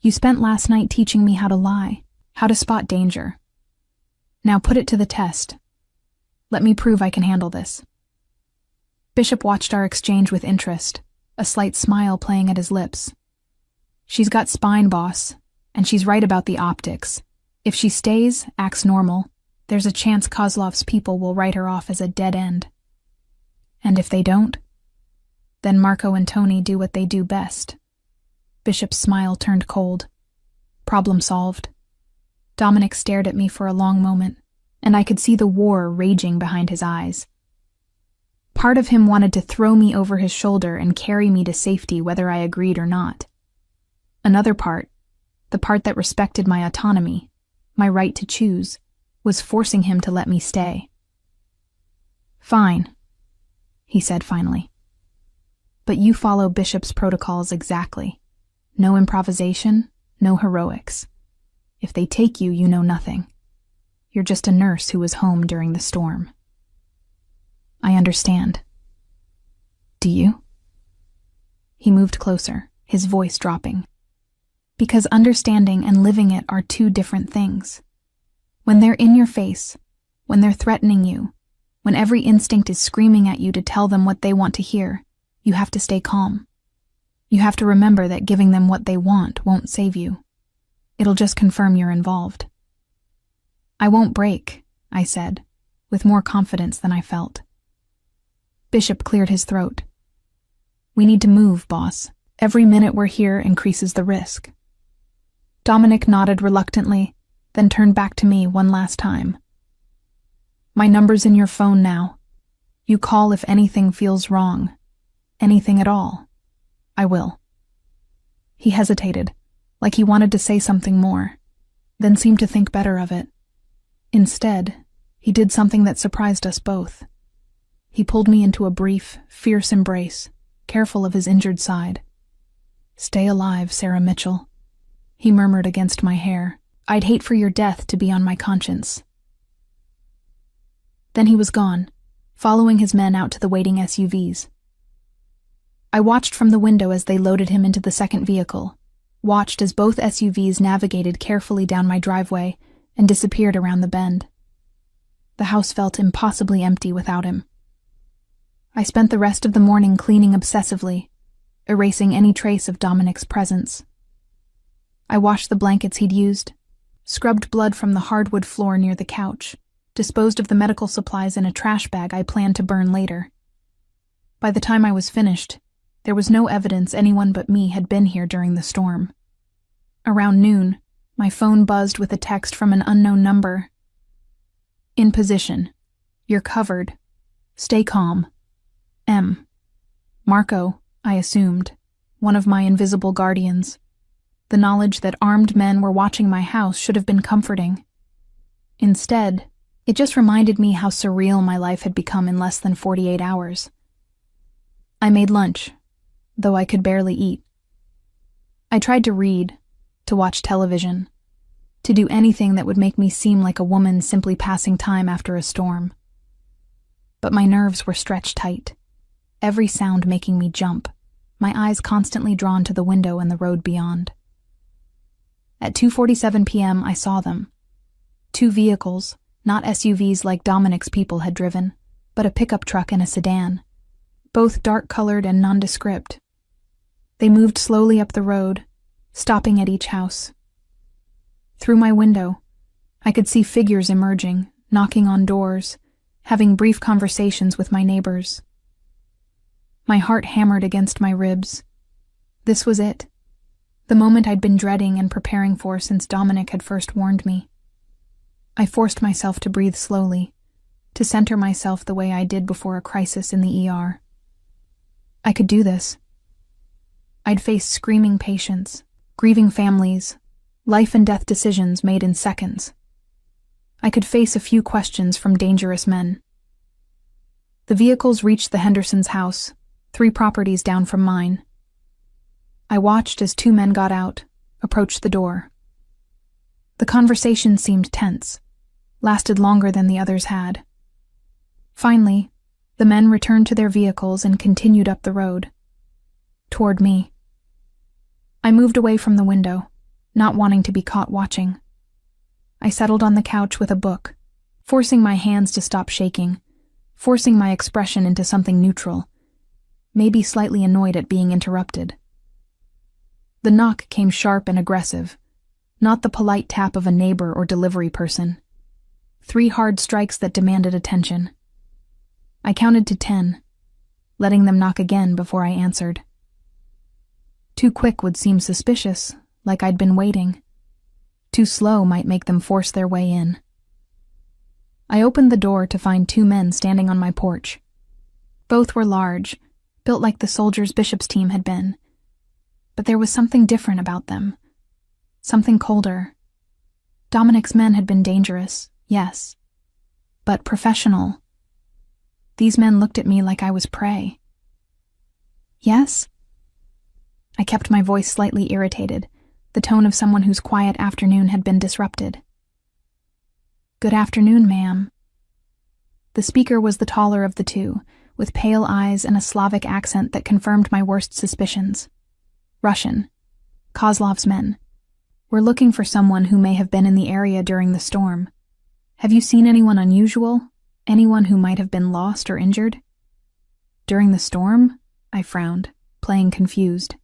You spent last night teaching me how to lie, how to spot danger. Now put it to the test. Let me prove I can handle this. Bishop watched our exchange with interest, a slight smile playing at his lips. She's got spine, boss, and she's right about the optics. If she stays, acts normal, there's a chance Kozlov's people will write her off as a dead end. And if they don't, then Marco and Tony do what they do best. Bishop's smile turned cold. Problem solved. Dominic stared at me for a long moment, and I could see the war raging behind his eyes. Part of him wanted to throw me over his shoulder and carry me to safety whether I agreed or not. Another part, the part that respected my autonomy, my right to choose, was forcing him to let me stay. Fine, he said finally. But you follow Bishop's protocols exactly. No improvisation, no heroics. If they take you, you know nothing. You're just a nurse who was home during the storm. I understand. Do you? He moved closer, his voice dropping. Because understanding and living it are 2 different things. When they're in your face, when they're threatening you, when every instinct is screaming at you to tell them what they want to hear, you have to stay calm. You have to remember that giving them what they want won't save you. It'll just confirm you're involved. I won't break, I said, with more confidence than I felt. Bishop cleared his throat. We need to move, boss. Every minute we're here increases the risk. Dominic nodded reluctantly, then turned back to me one last time. My number's in your phone now. You call if anything feels wrong. Anything at all. I will. He hesitated, like he wanted to say something more, then seemed to think better of it. Instead, he did something that surprised us both. He pulled me into a brief, fierce embrace, careful of his injured side. Stay alive, Sarah Mitchell, he murmured against my hair. I'd hate for your death to be on my conscience. Then he was gone, following his men out to the waiting SUVs. I watched from the window as they loaded him into the second vehicle, watched as both SUVs navigated carefully down my driveway and disappeared around the bend. The house felt impossibly empty without him. I spent the rest of the morning cleaning obsessively, erasing any trace of Dominic's presence. I washed the blankets he'd used, scrubbed blood from the hardwood floor near the couch, disposed of the medical supplies in a trash bag I planned to burn later. By the time I was finished, there was no evidence anyone but me had been here during the storm. Around noon, my phone buzzed with a text from an unknown number. In position. You're covered. Stay calm. M. Marco, I assumed, one of my invisible guardians. The knowledge that armed men were watching my house should have been comforting. Instead, it just reminded me how surreal my life had become in less than 48 hours. I made lunch, though I could barely eat. I tried to read, to watch television, to do anything that would make me seem like a woman simply passing time after a storm. But my nerves were stretched tight, every sound making me jump, my eyes constantly drawn to the window and the road beyond. At 2:47 p.m., I saw them. Two vehicles, not SUVs like Dominic's people had driven, but a pickup truck and a sedan, both dark-colored and nondescript. They moved slowly up the road, stopping at each house. Through my window, I could see figures emerging, knocking on doors, having brief conversations with my neighbors. My heart hammered against my ribs. This was it. The moment I'd been dreading and preparing for since Dominic had first warned me. I forced myself to breathe slowly, to center myself the way I did before a crisis in the ER. I could do this. I'd face screaming patients, grieving families, life and death decisions made in seconds. I could face a few questions from dangerous men. The vehicles reached the Hendersons' house, 3 properties down from mine. I watched as 2 men got out, approached the door. The conversation seemed tense, lasted longer than the others had. Finally, the men returned to their vehicles and continued up the road, toward me. I moved away from the window, not wanting to be caught watching. I settled on the couch with a book, forcing my hands to stop shaking, forcing my expression into something neutral, maybe slightly annoyed at being interrupted. The knock came sharp and aggressive, not the polite tap of a neighbor or delivery person. 3 hard strikes that demanded attention. I counted to 10, letting them knock again before I answered. Too quick would seem suspicious, like I'd been waiting. Too slow might make them force their way in. I opened the door to find 2 men standing on my porch. Both were large, built like the soldiers Bishop's team had been. But there was something different about them. Something colder. Dominic's men had been dangerous, yes, but professional. These men looked at me like I was prey. Yes? I kept my voice slightly irritated, the tone of someone whose quiet afternoon had been disrupted. Good afternoon, ma'am. The speaker was the taller of the 2, with pale eyes and a Slavic accent that confirmed my worst suspicions. Russian. Kozlov's men. We're looking for someone who may have been in the area during the storm. Have you seen anyone unusual? Anyone who might have been lost or injured? During the storm? I frowned, playing confused.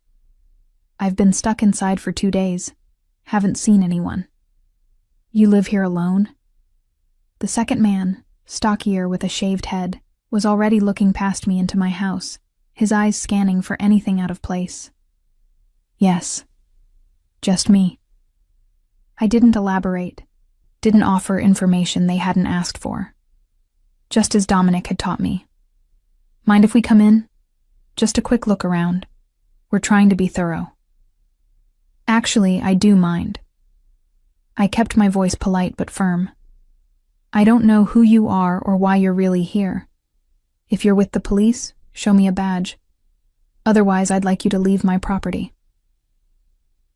I've been stuck inside for 2 days. Haven't seen anyone. You live here alone? The second man, stockier with a shaved head, was already looking past me into my house, his eyes scanning for anything out of place. Yes. Just me. I didn't elaborate, didn't offer information they hadn't asked for. Just as Dominic had taught me. Mind if we come in? Just a quick look around. We're trying to be thorough. Actually, I do mind. I kept my voice polite but firm. I don't know who you are or why you're really here. If you're with the police, show me a badge. Otherwise, I'd like you to leave my property.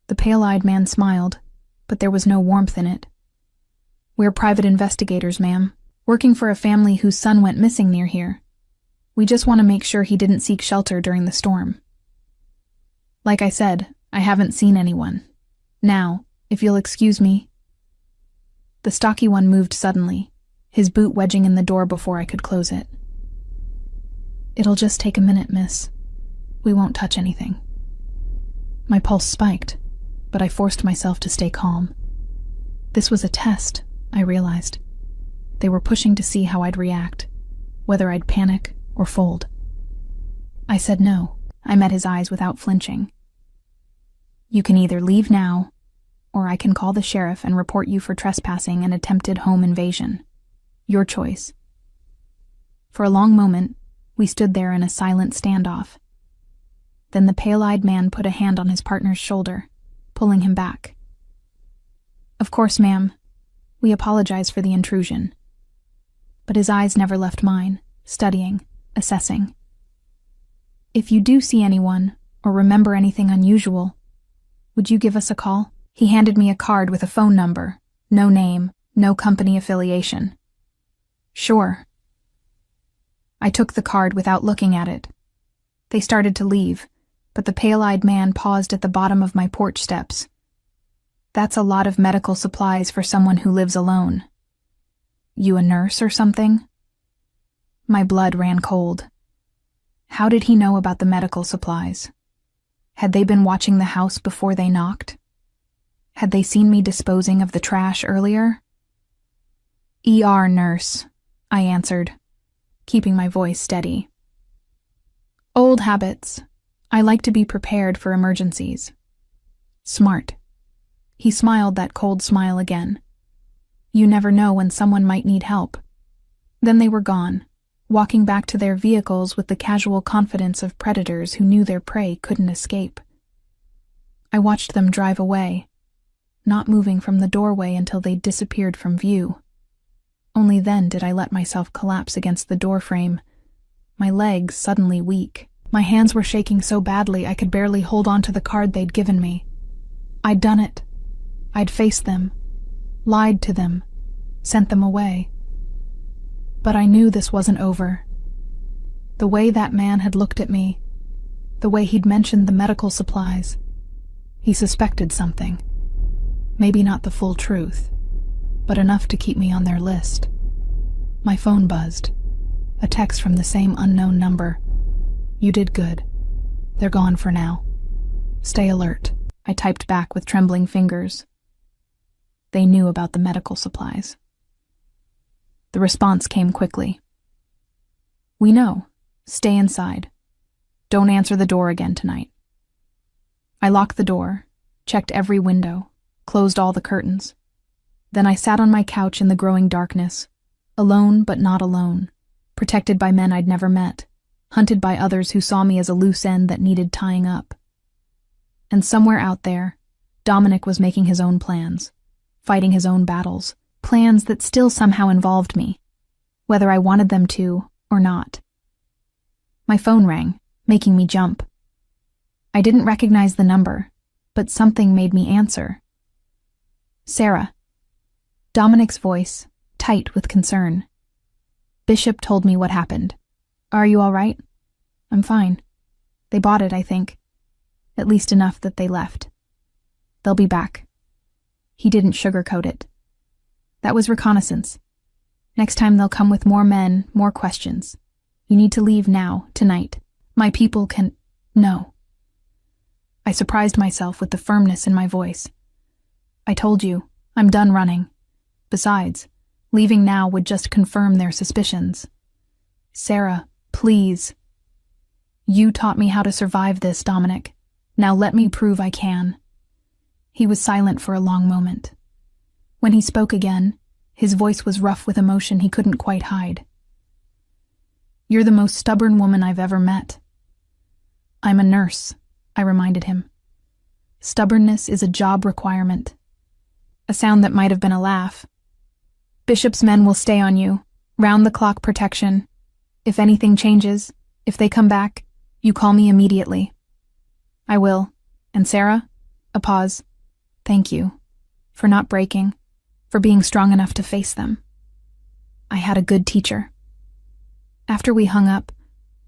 The pale-eyed man smiled, but there was no warmth in it. We're private investigators, ma'am, working for a family whose son went missing near here. We just want to make sure he didn't seek shelter during the storm. Like I said, I haven't seen anyone. Now, if you'll excuse me. The stocky one moved suddenly, his boot wedging in the door before I could close it. It'll just take a minute, miss. We won't touch anything. My pulse spiked, but I forced myself to stay calm. This was a test, I realized. They were pushing to see how I'd react, whether I'd panic or fold. I said no. I met his eyes without flinching. You can either leave now, or I can call the sheriff and report you for trespassing and attempted home invasion. Your choice. For a long moment, we stood there in a silent standoff. Then the pale-eyed man put a hand on his partner's shoulder, pulling him back. Of course, ma'am. We apologize for the intrusion. But his eyes never left mine, studying, assessing. If you do see anyone, or remember anything unusual, would you give us a call? He handed me a card with a phone number, no name, no company affiliation. Sure. I took the card without looking at it. They started to leave, but the pale-eyed man paused at the bottom of my porch steps. That's a lot of medical supplies for someone who lives alone. You a nurse or something? My blood ran cold. How did he know about the medical supplies? Had they been watching the house before they knocked? Had they seen me disposing of the trash earlier? ER nurse, I answered, keeping my voice steady. Old habits. I like to be prepared for emergencies. Smart. He smiled that cold smile again. You never know when someone might need help. Then they were gone, walking back to their vehicles with the casual confidence of predators who knew their prey couldn't escape. I watched them drive away, not moving from the doorway until they disappeared from view. Only then did I let myself collapse against the doorframe, my legs suddenly weak. My hands were shaking so badly I could barely hold on to the card they'd given me. I'd done it. I'd faced them, lied to them, sent them away. But I knew this wasn't over. The way that man had looked at me, the way he'd mentioned the medical supplies, he suspected something. Maybe not the full truth, but enough to keep me on their list. My phone buzzed. A text from the same unknown number. You did good. They're gone for now. Stay alert, I typed back with trembling fingers. They knew about the medical supplies. The response came quickly. We know. Stay inside. Don't answer the door again tonight. I locked the door, checked every window, closed all the curtains. Then I sat on my couch in the growing darkness, alone but not alone, protected by men I'd never met, hunted by others who saw me as a loose end that needed tying up. And somewhere out there, Dominic was making his own plans, fighting his own battles, plans that still somehow involved me, whether I wanted them to or not. My phone rang, making me jump. I didn't recognize the number, but something made me answer. Sarah. Dominic's voice, tight with concern. Bishop told me what happened. Are you all right? I'm fine. They bought it, I think. At least enough that they left. They'll be back. He didn't sugarcoat it. That was reconnaissance. Next time they'll come with more men, more questions. You need to leave now, tonight. My people can... No. I surprised myself with the firmness in my voice. I told you, I'm done running. Besides, leaving now would just confirm their suspicions. Sarah, please. You taught me how to survive this, Dominic. Now let me prove I can. He was silent for a long moment. When he spoke again, his voice was rough with emotion he couldn't quite hide. You're the most stubborn woman I've ever met. I'm a nurse, I reminded him. Stubbornness is a job requirement. A sound that might have been a laugh. Bishop's men will stay on you, round-the-clock protection. If anything changes, if they come back, you call me immediately. I will. And Sarah? A pause. Thank you. For not breaking. For being strong enough to face them. I had a good teacher. After we hung up,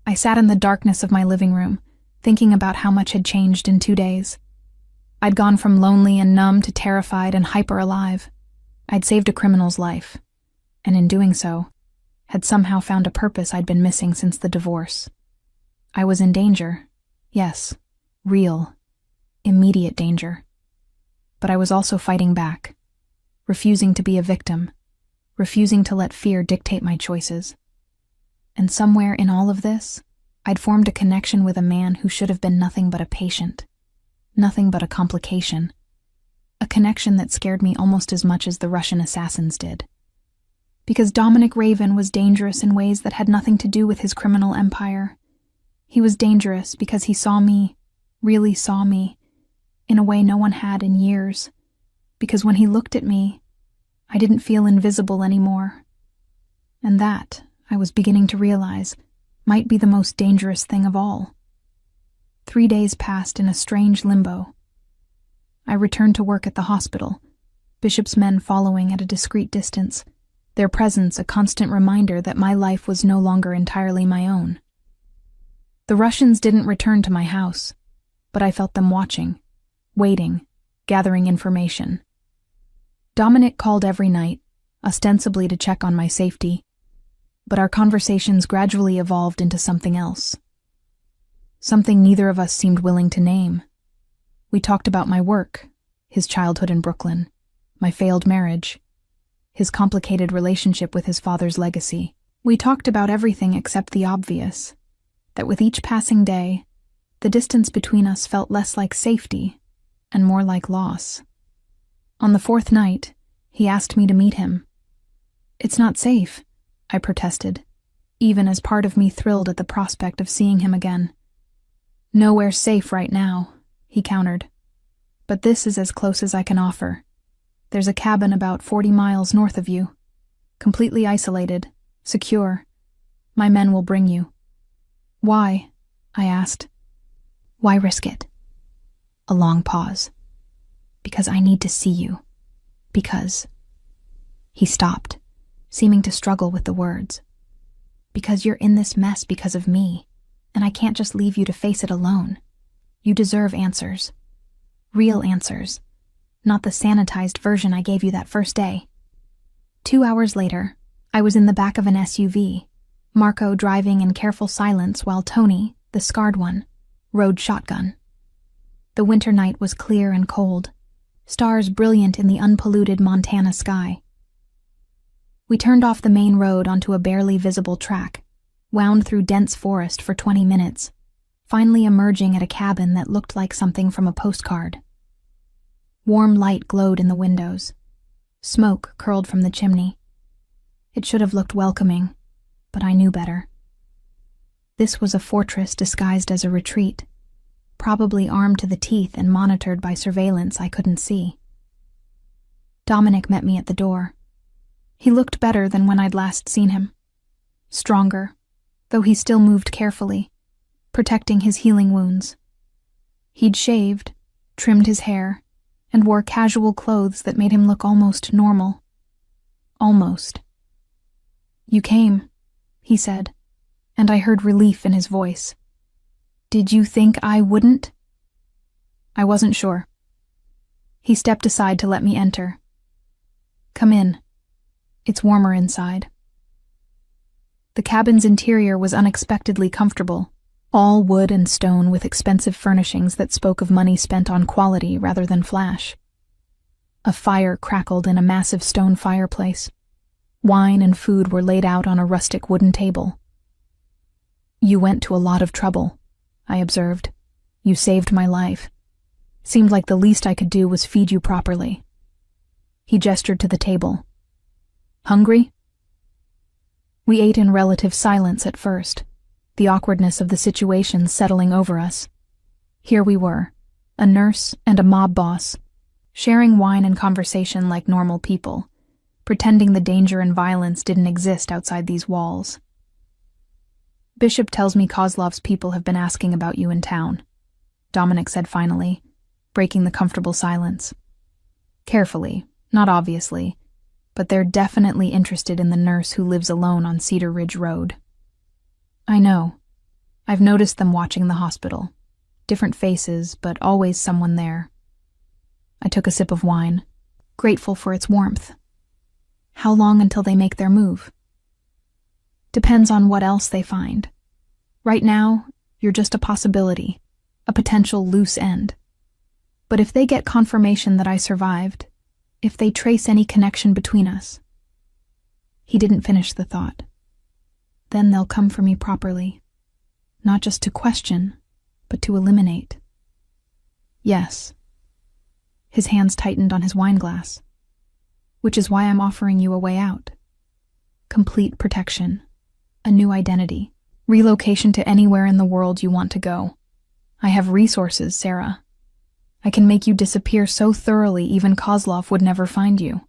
I sat in the darkness of my living room, thinking about how much had changed in 2 days. I'd gone from lonely and numb to terrified and hyper-alive. I'd saved a criminal's life, and in doing so, had somehow found a purpose I'd been missing since the divorce. I was in danger, yes, real, immediate danger. But I was also fighting back, refusing to be a victim, refusing to let fear dictate my choices. And somewhere in all of this, I'd formed a connection with a man who should have been nothing but a patient, nothing but a complication. A connection that scared me almost as much as the Russian assassins did. Because Dominic Raven was dangerous in ways that had nothing to do with his criminal empire. He was dangerous because he saw me, really saw me, in a way no one had in years. Because when he looked at me, I didn't feel invisible anymore. And that, I was beginning to realize, might be the most dangerous thing of all. 3 days passed in a strange limbo. I returned to work at the hospital, Bishop's men following at a discreet distance, their presence a constant reminder that my life was no longer entirely my own. The Russians didn't return to my house, but I felt them watching, waiting, gathering information. Dominic called every night, ostensibly to check on my safety, but our conversations gradually evolved into something else. Something neither of us seemed willing to name. We talked about my work, his childhood in Brooklyn, my failed marriage, his complicated relationship with his father's legacy. We talked about everything except the obvious, that with each passing day, the distance between us felt less like safety and more like loss. On the fourth night, he asked me to meet him. "It's not safe," I protested, even as part of me thrilled at the prospect of seeing him again. "Nowhere's safe right now," he countered. "But this is as close as I can offer. There's a cabin about 40 miles north of you. Completely isolated, secure. My men will bring you." "Why?" I asked. "Why risk it?" A long pause. "Because I need to see you. Because—" He stopped, seeming to struggle with the words. "Because you're in this mess because of me, and I can't just leave you to face it alone. You deserve answers. Real answers. Not the sanitized version I gave you that first day." 2 hours later, I was in the back of an SUV, Marco driving in careful silence while Tony, the scarred one, rode shotgun. The winter night was clear and cold, stars brilliant in the unpolluted Montana sky. We turned off the main road onto a barely visible track, wound through dense forest for 20 minutes, finally emerging at a cabin that looked like something from a postcard. Warm light glowed in the windows. Smoke curled from the chimney. It should have looked welcoming, but I knew better. This was a fortress disguised as a retreat, probably armed to the teeth and monitored by surveillance I couldn't see. Dominic met me at the door. He looked better than when I'd last seen him. Stronger, though he still moved carefully, protecting his healing wounds. He'd shaved, trimmed his hair, and wore casual clothes that made him look almost normal. Almost. "You came," he said, and I heard relief in his voice. "Did you think I wouldn't?" I wasn't sure. He stepped aside to let me enter. "Come in. It's warmer inside." The cabin's interior was unexpectedly comfortable, all wood and stone with expensive furnishings that spoke of money spent on quality rather than flash. A fire crackled in a massive stone fireplace. Wine and food were laid out on a rustic wooden table. "You went to a lot of trouble," I observed. "You saved my life. Seemed like the least I could do was feed you properly." He gestured to the table. "Hungry?" We ate in relative silence at first, the awkwardness of the situation settling over us. Here we were, a nurse and a mob boss, sharing wine and conversation like normal people, pretending the danger and violence didn't exist outside these walls. "Bishop tells me Kozlov's people have been asking about you in town," Dominic said finally, breaking the comfortable silence. "Carefully, not obviously, but they're definitely interested in the nurse who lives alone on Cedar Ridge Road." "I know. I've noticed them watching the hospital. Different faces, but always someone there." I took a sip of wine, grateful for its warmth. "How long until they make their move?" "Depends on what else they find. Right now, you're just a possibility, a potential loose end. But if they get confirmation that I survived, if they trace any connection between us—" He didn't finish the thought. "Then they'll come for me properly. Not just to question, but to eliminate." "Yes." His hands tightened on his wineglass. "Which is why I'm offering you a way out. Complete protection, a new identity, relocation to anywhere in the world you want to go. I have resources, Sarah. I can make you disappear so thoroughly even Kozlov would never find you."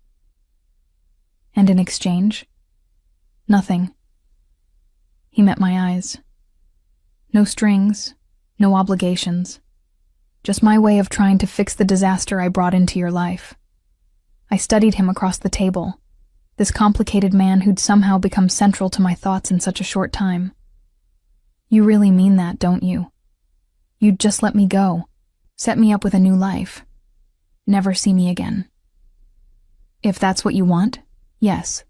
"And in exchange?" "Nothing." He met my eyes. "No strings, no obligations. Just my way of trying to fix the disaster I brought into your life." I studied him across the table, this complicated man who'd somehow become central to my thoughts in such a short time. "You really mean that, don't you? You'd just let me go, set me up with a new life. never see me again. If that's what you want, yes.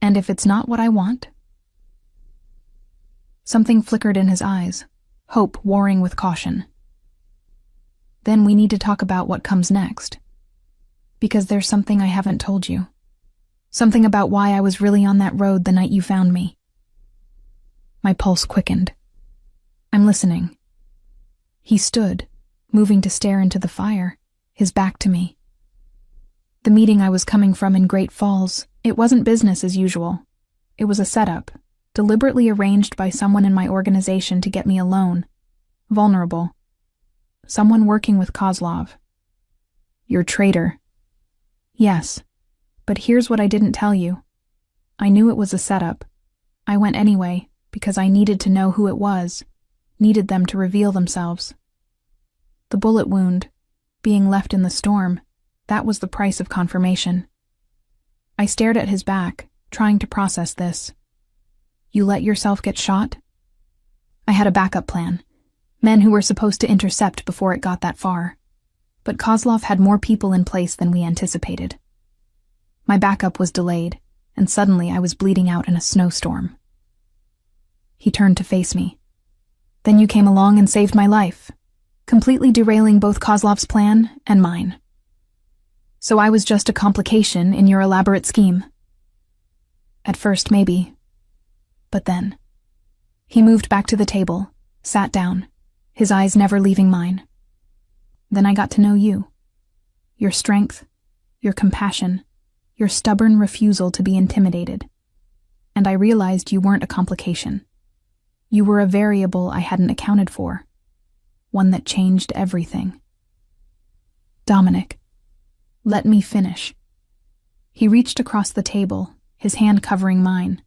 And if it's not what I want? Something flickered in his eyes, hope warring with caution. Then we need to talk about what comes next. Because there's something I haven't told you. Something about why I was really on that road the night you found me. My pulse quickened. I'm listening. He stood, moving to stare into the fire, his back to me. The meeting I was coming from in Great Falls, it wasn't business as usual. It was a setup, deliberately arranged by someone in my organization to get me alone, vulnerable. Someone working with Kozlov. Your traitor. Yes, but here's what I didn't tell you. I knew it was a setup. I went anyway, because I needed to know who it was, needed them to reveal themselves. The bullet wound, being left in the storm, that was the price of confirmation. I stared at his back, trying to process this. You let yourself get shot? I had a backup plan. Men who were supposed to intercept before it got that far. But Kozlov had more people in place than we anticipated. My backup was delayed, and suddenly I was bleeding out in a snowstorm. He turned to face me. Then you came along and saved my life, completely derailing both Kozlov's plan and mine. So I was just a complication in your elaborate scheme. At first, maybe. But then. He moved back to the table, sat down, his eyes never leaving mine. Then I got to know you. Your strength, your compassion, your stubborn refusal to be intimidated. And I realized you weren't a complication. You were a variable I hadn't accounted for. One that changed everything. Dominic, let me finish. He reached across the table, his hand covering mine.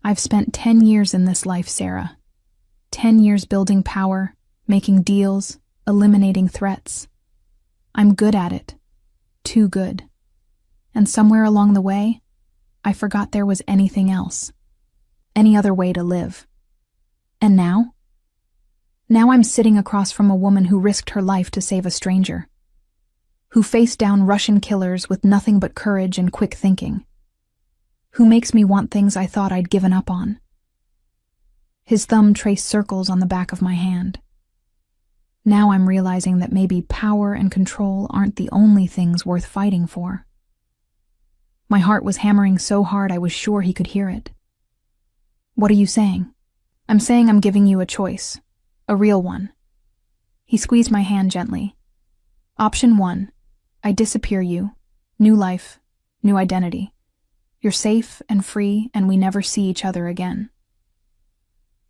I've spent 10 years in this life, Sarah. 10 years building power, making deals, eliminating threats. I'm good at it. Too good. And somewhere along the way, I forgot there was anything else. Any other way to live. And now? Now I'm sitting across from a woman who risked her life to save a stranger. Who faced down Russian killers with nothing but courage and quick thinking. Who makes me want things I thought I'd given up on. His thumb traced circles on the back of my hand. Now I'm realizing that maybe power and control aren't the only things worth fighting for. My heart was hammering so hard I was sure he could hear it. What are you saying? I'm saying I'm giving you a choice. A real one. He squeezed my hand gently. Option 1. I disappear you. New life. New identity. You're safe and free and we never see each other again.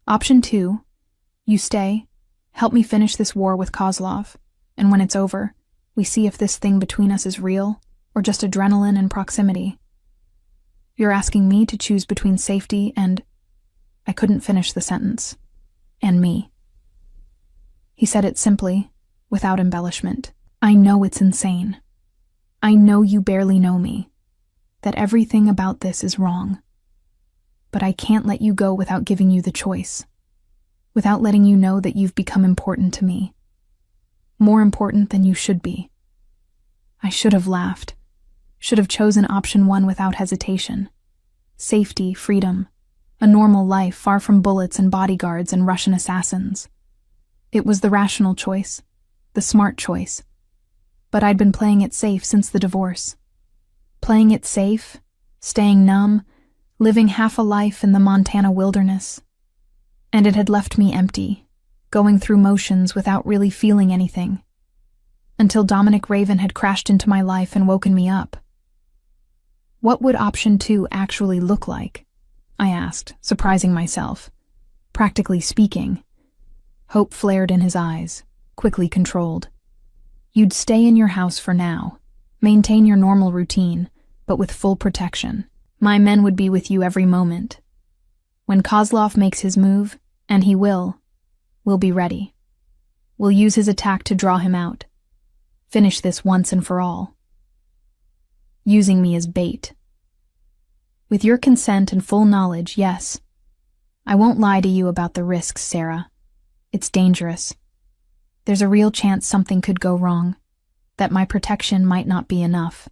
Option 2. You stay. Help me finish this war with Kozlov, and when it's over, we see if this thing between us is real or just adrenaline and proximity. You're asking me to choose between safety and... I couldn't finish the sentence. And me. He said it simply, without embellishment. I know it's insane. I know you barely know me. That everything about this is wrong. But I can't let you go without giving you the choice. Without letting you know that you've become important to me. More important than you should be. I should have laughed. Should have chosen option 1 without hesitation. Safety, freedom. A normal life far from bullets and bodyguards and Russian assassins. It was the rational choice. The smart choice. But I'd been playing it safe since the divorce. Playing it safe, staying numb, living half a life in the Montana wilderness. And it had left me empty, going through motions without really feeling anything. Until Dominic Raven had crashed into my life and woken me up. What would option 2 actually look like? I asked, surprising myself. Practically speaking. Hope flared in his eyes, quickly controlled. You'd stay in your house for now, maintain your normal routine, but with full protection. My men would be with you every moment. When Kozlov makes his move, and he will, we'll be ready. We'll use his attack to draw him out. Finish this once and for all. Using me as bait. With your consent and full knowledge, yes. I won't lie to you about the risks, Sarah. It's dangerous. There's a real chance something could go wrong. that my protection might not be enough.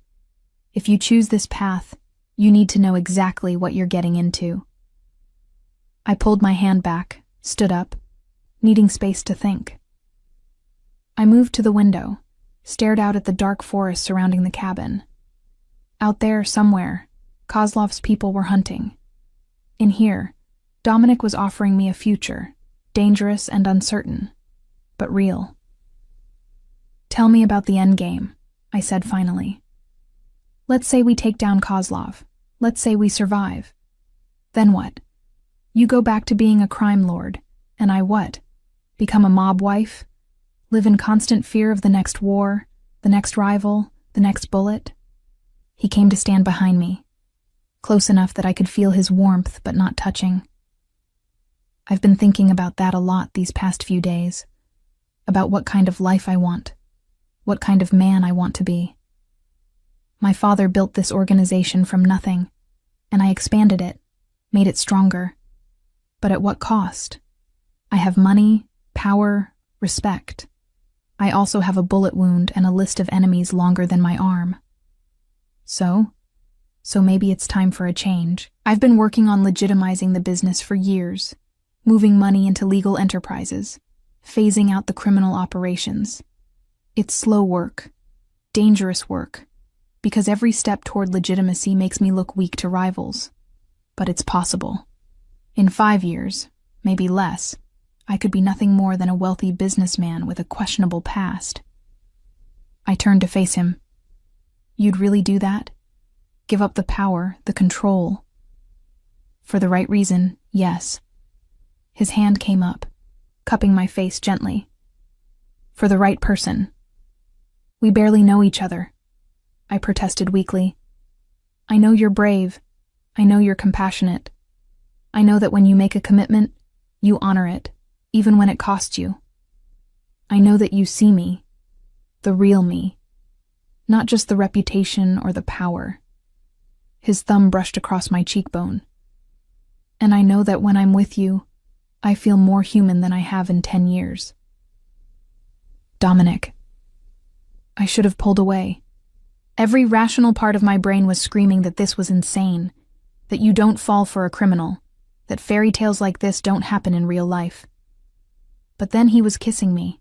If you choose this path, you need to know exactly what you're getting into. I pulled my hand back, stood up, needing space to think. I moved to the window, stared out at the dark forest surrounding the cabin. Out there, somewhere, Kozlov's people were hunting. In here, Dominic was offering me a future, dangerous and uncertain, but real. Tell me about the endgame, I said finally. Let's say we take down Kozlov. Let's say we survive. Then what? You go back to being a crime lord, and I what? Become a mob wife? Live in constant fear of the next war, the next rival, the next bullet? He came to stand behind me, close enough that I could feel his warmth but not touching. I've been thinking about that a lot these past few days, about what kind of life I want, what kind of man I want to be. My father built this organization from nothing, and I expanded it, made it stronger. But at what cost? I have money, power, respect. I also have a bullet wound and a list of enemies longer than my arm. So maybe it's time for a change. I've been working on legitimizing the business for years, moving money into legal enterprises, phasing out the criminal operations. It's slow work, dangerous work, because every step toward legitimacy makes me look weak to rivals. But it's possible. In 5 years, maybe less, I could be nothing more than a wealthy businessman with a questionable past. I turned to face him. You'd really do that? Give up the power, the control? For the right reason, yes. His hand came up, cupping my face gently. For the right person. We barely know each other, I protested weakly. I know you're brave. I know you're compassionate. I know that when you make a commitment, you honor it, even when it costs you. I know that you see me, the real me, not just the reputation or the power. His thumb brushed across my cheekbone. And I know that when I'm with you, I feel more human than I have in 10 years. Dominic. I should have pulled away. Every rational part of my brain was screaming that this was insane, that you don't fall for a criminal, that fairy tales like this don't happen in real life. But then he was kissing me,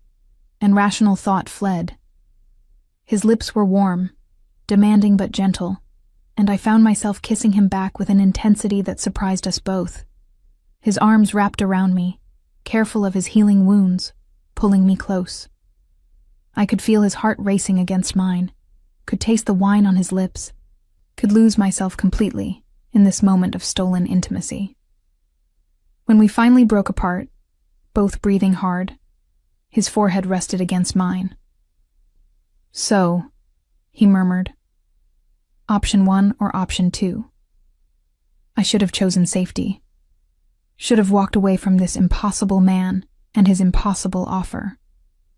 and rational thought fled. His lips were warm, demanding but gentle, and I found myself kissing him back with an intensity that surprised us both. His arms wrapped around me, careful of his healing wounds, pulling me close. I could feel his heart racing against mine, could taste the wine on his lips, could lose myself completely in this moment of stolen intimacy. When we finally broke apart, both breathing hard, his forehead rested against mine. So, he murmured, option 1 or option 2? I should have chosen safety. Should have walked away from this impossible man and his impossible offer.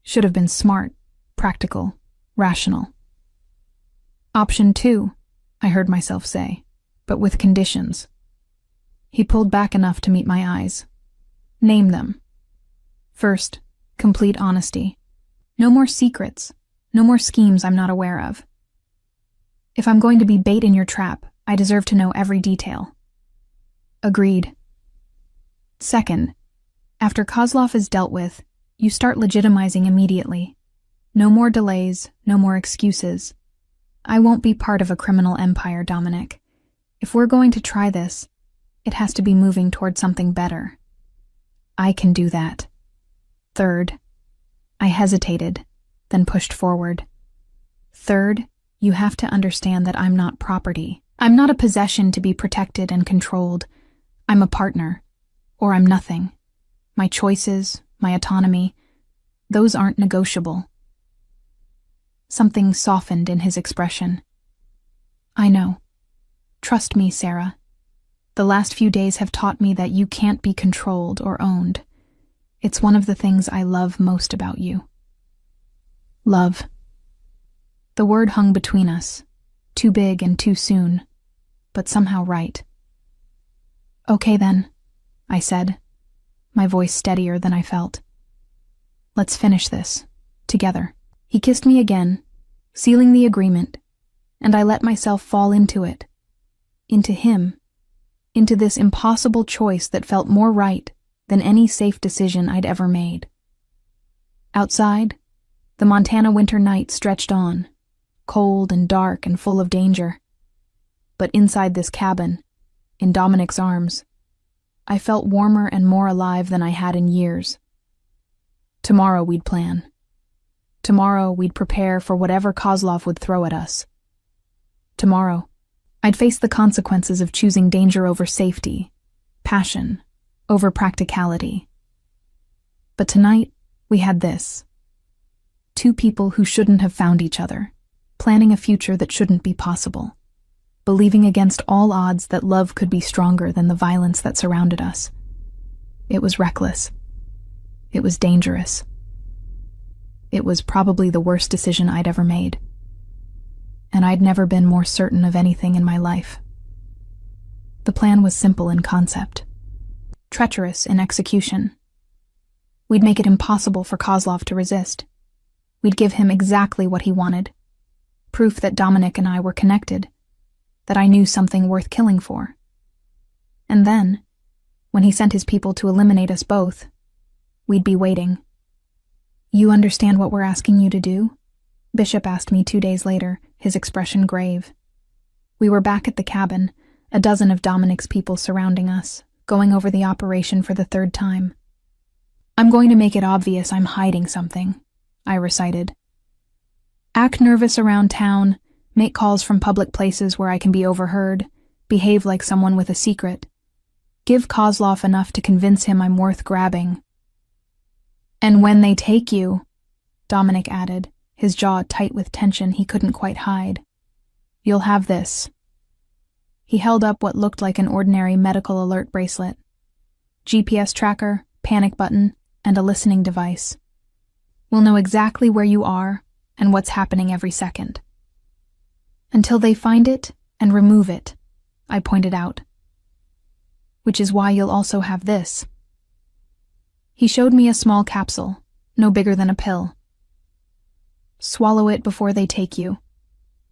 Should have been smart, practical, rational. Option 2, I heard myself say, but with conditions. He pulled back enough to meet my eyes. Name them. First, complete honesty. No more secrets, no more schemes I'm not aware of. If I'm going to be bait in your trap, I deserve to know every detail. Agreed. Second, after Kozlov is dealt with, you start legitimizing immediately. No more delays, no more excuses. I won't be part of a criminal empire, Dominic. If we're going to try this, it has to be moving toward something better. I can do that. Third, I hesitated, then pushed forward. Third, you have to understand that I'm not property. I'm not a possession to be protected and controlled. I'm a partner, or I'm nothing. My choices, my autonomy, those aren't negotiable. Something softened in his expression. I know. Trust me, Sarah. The last few days have taught me that you can't be controlled or owned. It's one of the things I love most about you. Love. The word hung between us, too big and too soon, but somehow right. Okay then, I said, my voice steadier than I felt. Let's finish this, together. He kissed me again, sealing the agreement, and I let myself fall into it, into him, into this impossible choice that felt more right than any safe decision I'd ever made. Outside, the Montana winter night stretched on, cold and dark and full of danger. But inside this cabin, in Dominic's arms, I felt warmer and more alive than I had in years. Tomorrow we'd plan. Tomorrow we'd prepare for whatever Kozlov would throw at us. Tomorrow, I'd face the consequences of choosing danger over safety, passion over practicality. But tonight, we had this. Two people who shouldn't have found each other, planning a future that shouldn't be possible, believing against all odds that love could be stronger than the violence that surrounded us. It was reckless. It was dangerous. It was probably the worst decision I'd ever made. And I'd never been more certain of anything in my life. The plan was simple in concept, treacherous in execution. We'd make it impossible for Kozlov to resist. We'd give him exactly what he wanted, proof that Dominic and I were connected, that I knew something worth killing for. And then, when he sent his people to eliminate us both, we'd be waiting. "You understand what we're asking you to do?" Bishop asked me 2 days later, his expression grave. We were back at the cabin, a dozen of Dominic's people surrounding us, going over the operation for the 3rd time. "I'm going to make it obvious I'm hiding something," I recited. "Act nervous around town, make calls from public places where I can be overheard, behave like someone with a secret. Give Kozlov enough to convince him I'm worth grabbing. And when they take you," Dominic added, his jaw tight with tension he couldn't quite hide, "you'll have this." He held up what looked like an ordinary medical alert bracelet. GPS tracker, panic button, and a listening device. "We'll know exactly where you are and what's happening every second." "Until they find it and remove it," I pointed out. "Which is why you'll also have this." He showed me a small capsule, no bigger than a pill. "Swallow it before they take you.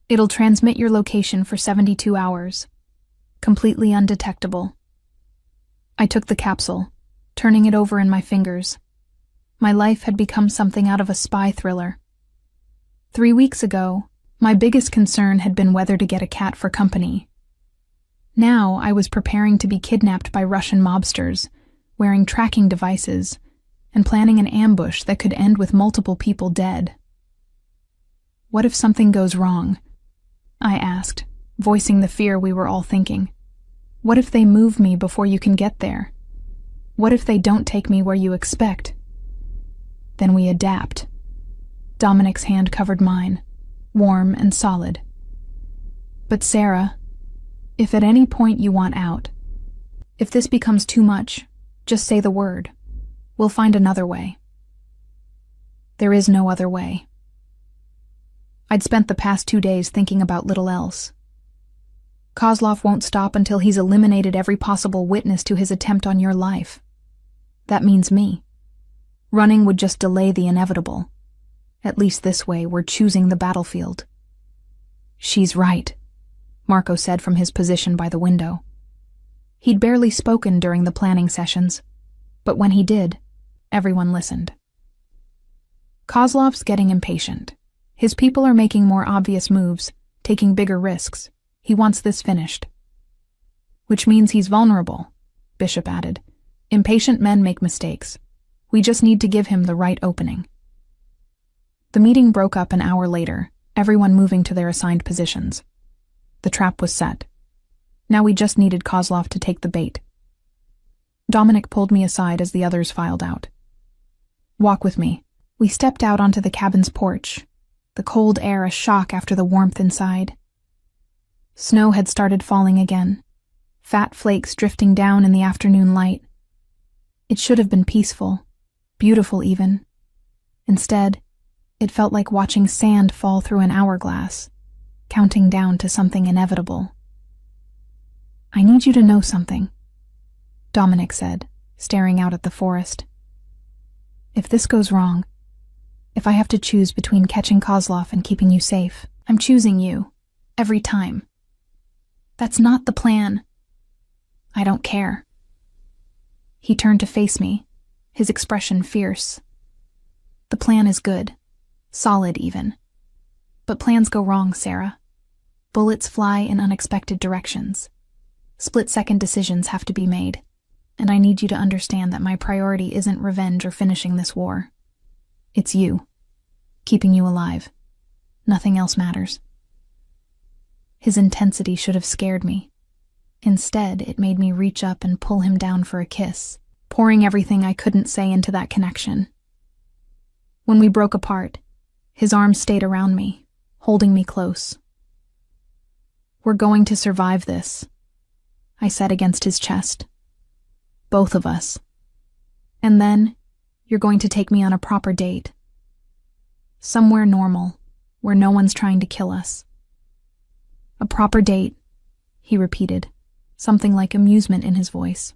It'll transmit your location for 72 hours. Completely undetectable." I took the capsule, turning it over in my fingers. My life had become something out of a spy thriller. 3 weeks ago, my biggest concern had been whether to get a cat for company. Now I was preparing to be kidnapped by Russian mobsters, wearing tracking devices, and planning an ambush that could end with multiple people dead. "What if something goes wrong?" I asked, voicing the fear we were all thinking. "What if they move me before you can get there? What if they don't take me where you expect?" "Then we adapt." Dominic's hand covered mine, warm and solid. "But Sarah, if at any point you want out, if this becomes too much, just say the word. We'll find another way." There is no other way. I'd spent the past 2 days thinking about little else. Kozlov won't stop until he's eliminated every possible witness to his attempt on your life. That means me. Running would just delay the inevitable. At least this way, we're choosing the battlefield. "She's right," Marco said from his position by the window. He'd barely spoken during the planning sessions, but when he did, everyone listened. "Kozlov's getting impatient. His people are making more obvious moves, taking bigger risks. He wants this finished." "Which means he's vulnerable," Bishop added. "Impatient men make mistakes. We just need to give him the right opening." The meeting broke up an hour later, everyone moving to their assigned positions. The trap was set. Now we just needed Kozlov to take the bait. Dominic pulled me aside as the others filed out. "Walk with me." We stepped out onto the cabin's porch, the cold air a shock after the warmth inside. Snow had started falling again, fat flakes drifting down in the afternoon light. It should have been peaceful, beautiful even. Instead, it felt like watching sand fall through an hourglass, counting down to something inevitable. "I need you to know something," Dominic said, staring out at the forest. "If this goes wrong, If I have to choose between catching Kozlov and keeping you safe, I'm choosing you. Every time. That's not the plan. I don't care. He turned to face me, his expression fierce. The plan is good. Solid, even. But plans go wrong, Sarah. Bullets fly in unexpected directions. Split-second decisions have to be made, and I need you to understand that my priority isn't revenge or finishing this war. It's you. Keeping you alive. Nothing else matters. His intensity should have scared me. Instead, it made me reach up and pull him down for a kiss, pouring everything I couldn't say into that connection. When we broke apart, his arms stayed around me, holding me close. We're going to survive this, I said against his chest. Both of us. And then, you're going to take me on a proper date. Somewhere normal, where no one's trying to kill us. A proper date, he repeated, something like amusement in his voice.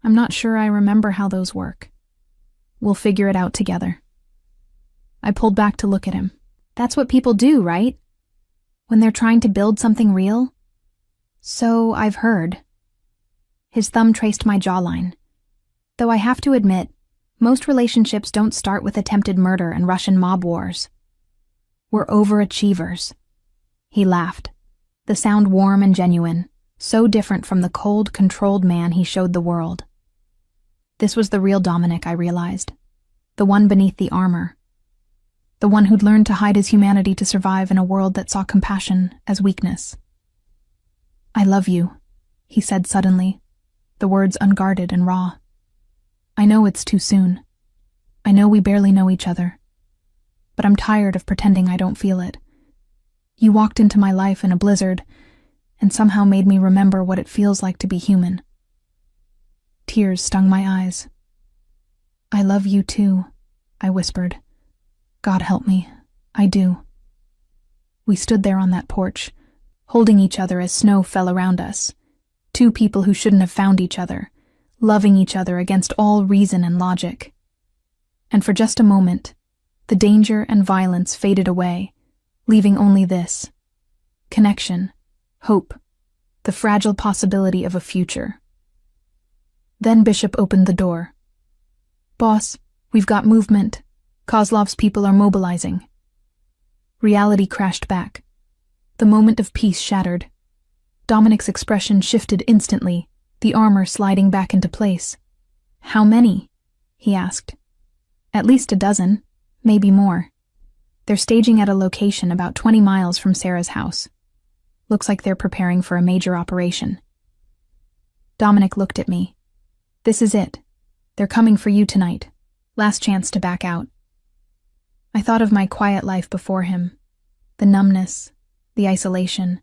I'm not sure I remember how those work. We'll figure it out together. I pulled back to look at him. That's what people do, right? When they're trying to build something real? So I've heard. His thumb traced my jawline. Though I have to admit, most relationships don't start with attempted murder and Russian mob wars. We're overachievers. He laughed, the sound warm and genuine, so different from the cold, controlled man he showed the world. This was the real Dominic, I realized. The one beneath the armor. The one who'd learned to hide his humanity to survive in a world that saw compassion as weakness. I love you, he said suddenly, the words unguarded and raw. I know it's too soon. I know we barely know each other. But I'm tired of pretending I don't feel it. You walked into my life in a blizzard, and somehow made me remember what it feels like to be human. Tears stung my eyes. I love you too, I whispered. God help me, I do. We stood there on that porch, holding each other as snow fell around us. Two people who shouldn't have found each other, loving each other against all reason and logic. And for just a moment, the danger and violence faded away, leaving only this: connection, hope, the fragile possibility of a future. Then Bishop opened the door. Boss, we've got movement. Kozlov's people are mobilizing. Reality crashed back. The moment of peace shattered. Dominic's expression shifted instantly, the armor sliding back into place. How many? He asked. At least a dozen, maybe more. They're staging at a location about 20 miles from Sarah's house. Looks like they're preparing for a major operation. Dominic looked at me. This is it. They're coming for you tonight. Last chance to back out. I thought of my quiet life before him. The numbness, the isolation,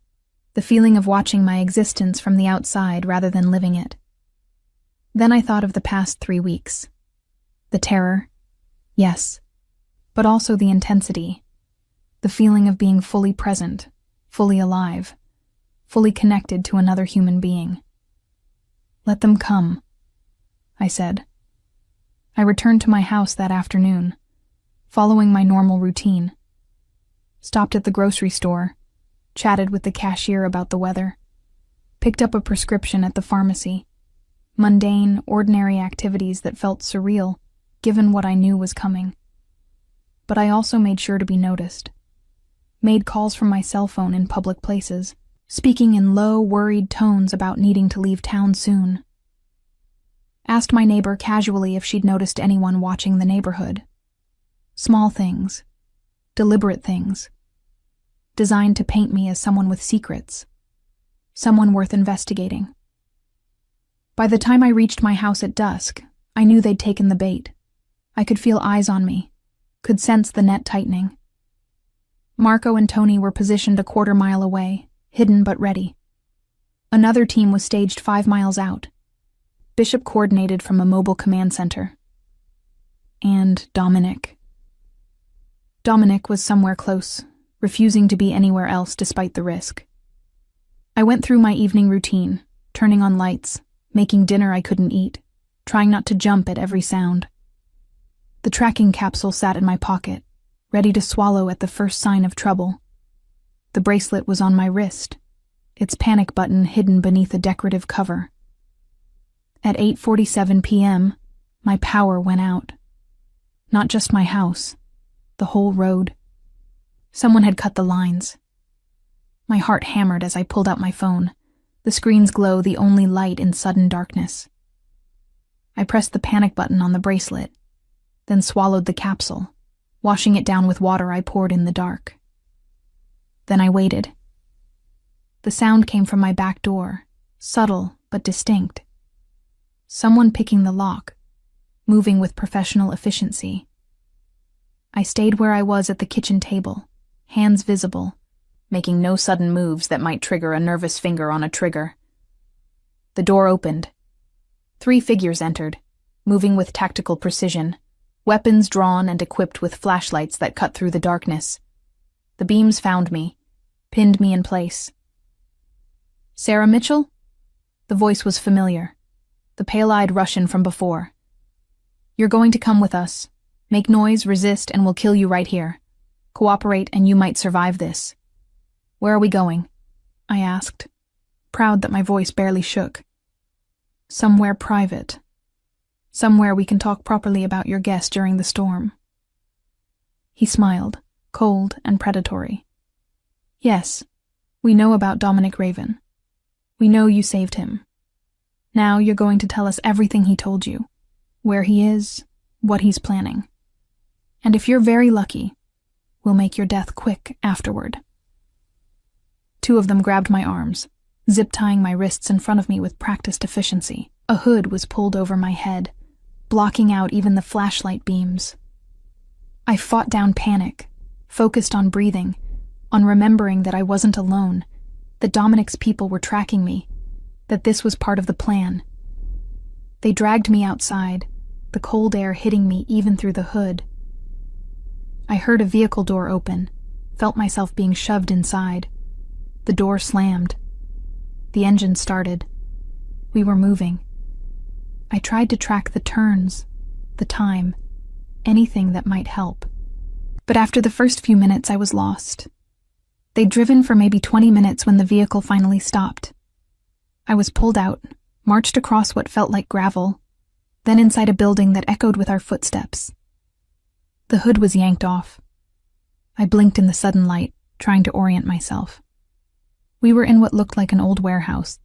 the feeling of watching my existence from the outside rather than living it. Then I thought of the past 3 weeks. The terror, yes, but also the intensity, the feeling of being fully present, fully alive, fully connected to another human being. Let them come, I said. I returned to my house that afternoon, following my normal routine. Stopped at the grocery store, chatted with the cashier about the weather, picked up a prescription at the pharmacy. Mundane, ordinary activities that felt surreal, given what I knew was coming. But I also made sure to be noticed. Made calls from my cell phone in public places, speaking in low, worried tones about needing to leave town soon. Asked my neighbor casually if she'd noticed anyone watching the neighborhood. Small things, deliberate things, designed to paint me as someone with secrets, someone worth investigating. By the time I reached my house at dusk, I knew they'd taken the bait. I could feel eyes on me, could sense the net tightening. Marco and Tony were positioned a quarter-mile away, hidden but ready. Another team was staged 5 miles out. Bishop coordinated from a mobile command center. And Dominic. Dominic was somewhere close, refusing to be anywhere else despite the risk. I went through my evening routine, turning on lights, making dinner I couldn't eat, trying not to jump at every sound. The tracking capsule sat in my pocket, ready to swallow at the first sign of trouble. The bracelet was on my wrist, its panic button hidden beneath a decorative cover. At 8:47 p.m., my power went out. Not just my house, the whole road. Someone had cut the lines. My heart hammered as I pulled out my phone, the screen's glow the only light in sudden darkness. I pressed the panic button on the bracelet, then swallowed the capsule, washing it down with water I poured in the dark. Then I waited. The sound came from my back door, subtle but distinct. Someone picking the lock, moving with professional efficiency. I stayed where I was at the kitchen table, hands visible, making no sudden moves that might trigger a nervous finger on a trigger. The door opened. 3 figures entered, moving with tactical precision, weapons drawn and equipped with flashlights that cut through the darkness. The beams found me, pinned me in place. "Sarah Mitchell?" The voice was familiar, the pale-eyed Russian from before. "You're going to come with us. Make noise, resist, and we'll kill you right here. Cooperate and you might survive this." "Where are we going?" I asked, proud that my voice barely shook. "Somewhere private. Somewhere we can talk properly about your guest during the storm." He smiled, cold and predatory. "Yes, we know about Dominic Raven. We know you saved him. Now you're going to tell us everything he told you, where he is, what he's planning. And if you're very lucky, we'll make your death quick afterward." 2 of them grabbed my arms, zip-tying my wrists in front of me with practiced efficiency. A hood was pulled over my head, blocking out even the flashlight beams. I fought down panic, focused on breathing, on remembering that I wasn't alone, that Dominic's people were tracking me, that this was part of the plan. They dragged me outside, the cold air hitting me even through the hood. I heard a vehicle door open, felt myself being shoved inside. The door slammed. The engine started. We were moving. I tried to track the turns, the time, anything that might help. But after the first few minutes, I was lost. They'd driven for maybe 20 minutes when the vehicle finally stopped. I was pulled out, marched across what felt like gravel, then inside a building that echoed with our footsteps. The hood was yanked off. I blinked in the sudden light, trying to orient myself. We were in what looked like an old warehouse,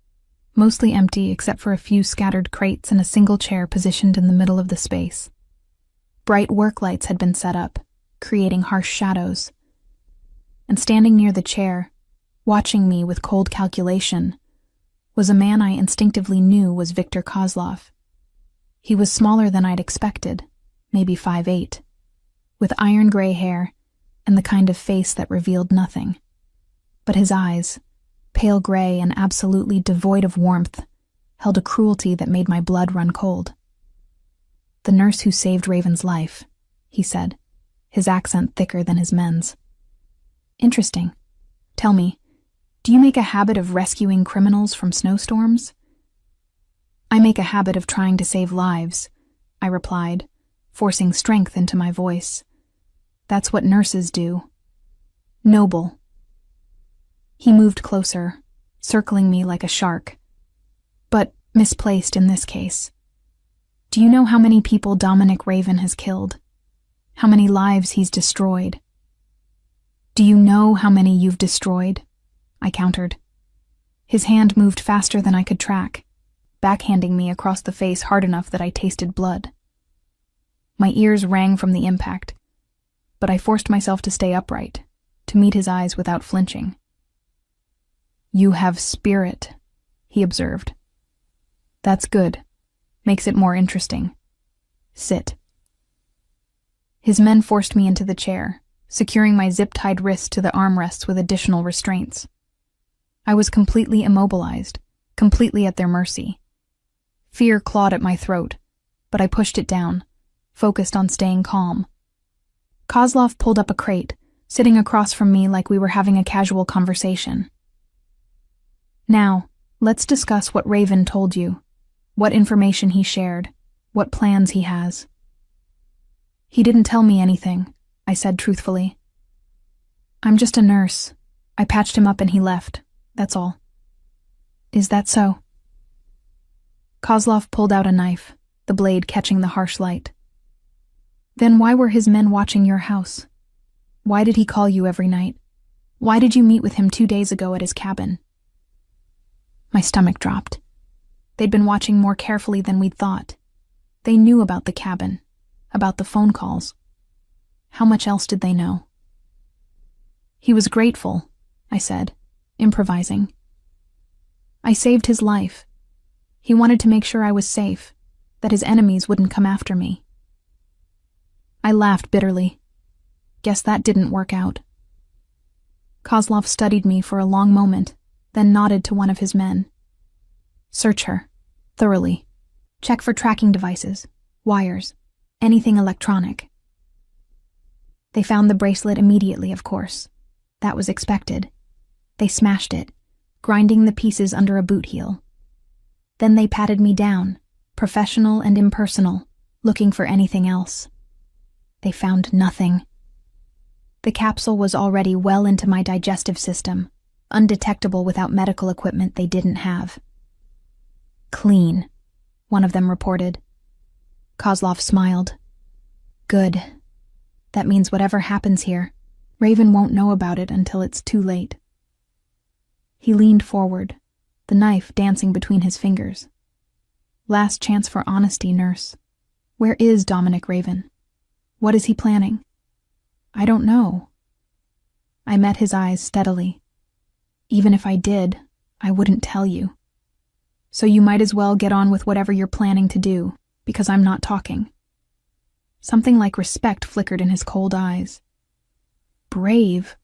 mostly empty except for a few scattered crates and a single chair positioned in the middle of the space. Bright work lights had been set up, creating harsh shadows. And standing near the chair, watching me with cold calculation, was a man I instinctively knew was Viktor Kozlov. He was smaller than I'd expected, maybe 5'8", with iron gray hair and the kind of face that revealed nothing. But his eyes, pale gray and absolutely devoid of warmth, held a cruelty that made my blood run cold. "The nurse who saved Raven's life," he said, his accent thicker than his men's. "Interesting. Tell me, do you make a habit of rescuing criminals from snowstorms?" "I make a habit of trying to save lives," I replied, forcing strength into my voice. "That's what nurses do. Noble." He moved closer, circling me like a shark, but misplaced in this case. "Do you know how many people Dominic Raven has killed? How many lives he's destroyed?" "Do you know how many you've destroyed?" I countered. His hand moved faster than I could track, backhanding me across the face hard enough that I tasted blood. My ears rang from the impact, but I forced myself to stay upright, to meet his eyes without flinching. "You have spirit," he observed. "That's good. Makes it more interesting. Sit." His men forced me into the chair, securing my zip-tied wrists to the armrests with additional restraints. I was completely immobilized, completely at their mercy. Fear clawed at my throat, but I pushed it down, focused on staying calm. Kozlov pulled up a crate, sitting across from me like we were having a casual conversation. "Now, let's discuss what Raven told you, what information he shared, what plans he has." He didn't tell me anything, I said truthfully. I'm just a nurse. I patched him up and he left. That's all. Is that so? Kozlov pulled out a knife, the blade catching the harsh light. Then why were his men watching your house? Why did he call you every night? Why did you meet with him 2 days ago at his cabin? My stomach dropped. They'd been watching more carefully than we'd thought. They knew about the cabin, about the phone calls. How much else did they know? He was grateful, I said, improvising. I saved his life. He wanted to make sure I was safe, that his enemies wouldn't come after me. I laughed bitterly. Guess that didn't work out. Kozlov studied me for a long moment, then nodded to one of his men. Search her, thoroughly. Check for tracking devices, wires, anything electronic. They found the bracelet immediately, of course. That was expected. They smashed it, grinding the pieces under a boot heel. Then they patted me down, professional and impersonal, looking for anything else. They found nothing. The capsule was already well into my digestive system, undetectable without medical equipment they didn't have. Clean, one of them reported. Kozlov smiled. Good. That means whatever happens here, Raven won't know about it until it's too late. He leaned forward, the knife dancing between his fingers. Last chance for honesty, nurse. Where is Dominic Raven? What is he planning? I don't know. I met his eyes steadily. Even if I did, I wouldn't tell you. So you might as well get on with whatever you're planning to do, because I'm not talking. Something like respect flickered in his cold eyes. Brave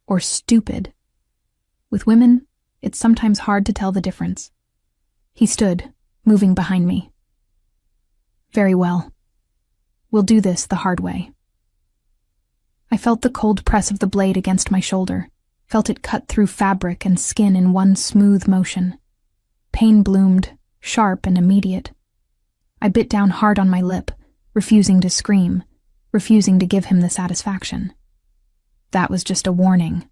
or stupid. With women, it's sometimes hard to tell the difference. He stood, moving behind me. Very well. We'll do this the hard way. I felt the cold press of the blade against my shoulder, felt it cut through fabric and skin in one smooth motion. Pain bloomed, sharp and immediate. I bit down hard on my lip, refusing to scream, refusing to give him the satisfaction. That was just a warning,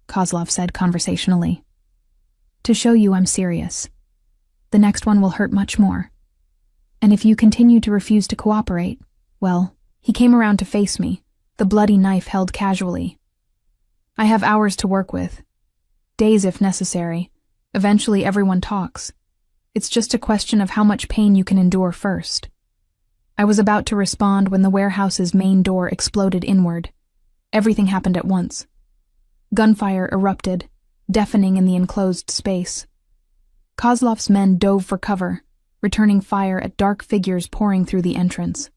Kozlov said conversationally. To show you I'm serious. The next one will hurt much more. And if you continue to refuse to cooperate, well, he came around to face me, the bloody knife held casually. I have hours to work with. Days if necessary. Eventually everyone talks. It's just a question of how much pain you can endure first. I was about to respond when the warehouse's main door exploded inward. Everything happened at once. Gunfire erupted, deafening in the enclosed space. Kozlov's men dove for cover, returning fire at dark figures pouring through the entrance.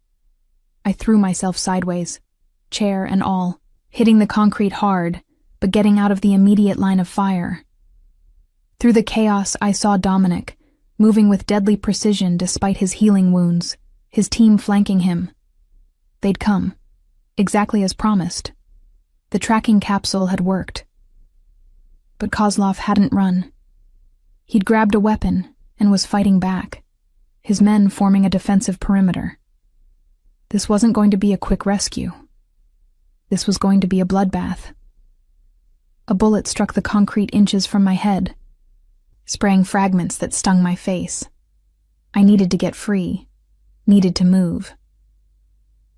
I threw myself sideways, chair and all, hitting the concrete hard, but getting out of the immediate line of fire. Through the chaos, I saw Dominic, moving with deadly precision despite his healing wounds, his team flanking him. They'd come, exactly as promised. The tracking capsule had worked. But Kozlov hadn't run. He'd grabbed a weapon and was fighting back, his men forming a defensive perimeter. This wasn't going to be a quick rescue. This was going to be a bloodbath. A bullet struck the concrete inches from my head, spraying fragments that stung my face. I needed to get free, needed to move.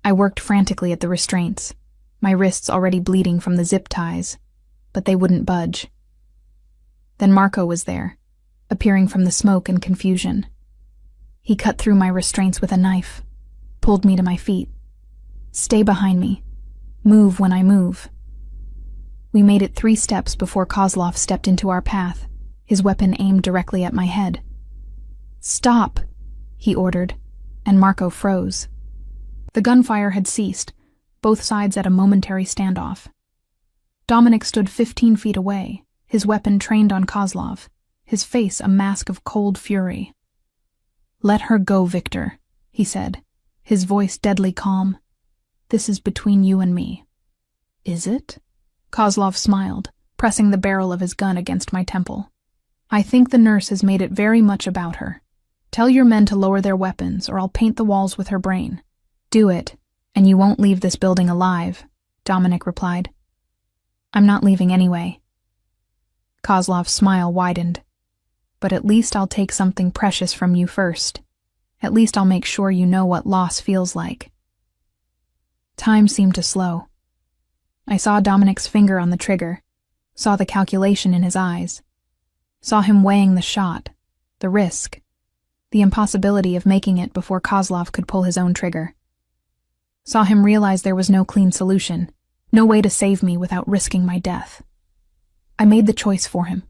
I worked frantically at the restraints, my wrists already bleeding from the zip ties, but they wouldn't budge. Then Marco was there, appearing from the smoke and confusion. He cut through my restraints with a knife, pulled me to my feet. Stay behind me. Move when I move. We made it 3 steps before Kozlov stepped into our path, his weapon aimed directly at my head. Stop, he ordered, and Marco froze. The gunfire had ceased, both sides at a momentary standoff. Dominic stood 15 feet away, his weapon trained on Kozlov, his face a mask of cold fury. Let her go, Victor, he said, his voice deadly calm. This is between you and me. Is it? Kozlov smiled, pressing the barrel of his gun against my temple. I think the nurse has made it very much about her. Tell your men to lower their weapons, or I'll paint the walls with her brain. Do it, And you won't leave this building alive, Dominic replied. I'm not leaving anyway. Kozlov's smile widened. But at least I'll take something precious from you first. At least I'll make sure you know what loss feels like. Time seemed to slow. I saw Dominic's finger on the trigger, saw the calculation in his eyes, saw him weighing the shot, the risk, the impossibility of making it before Kozlov could pull his own trigger. Saw him realize there was no clean solution, no way to save me without risking my death. I made the choice for him.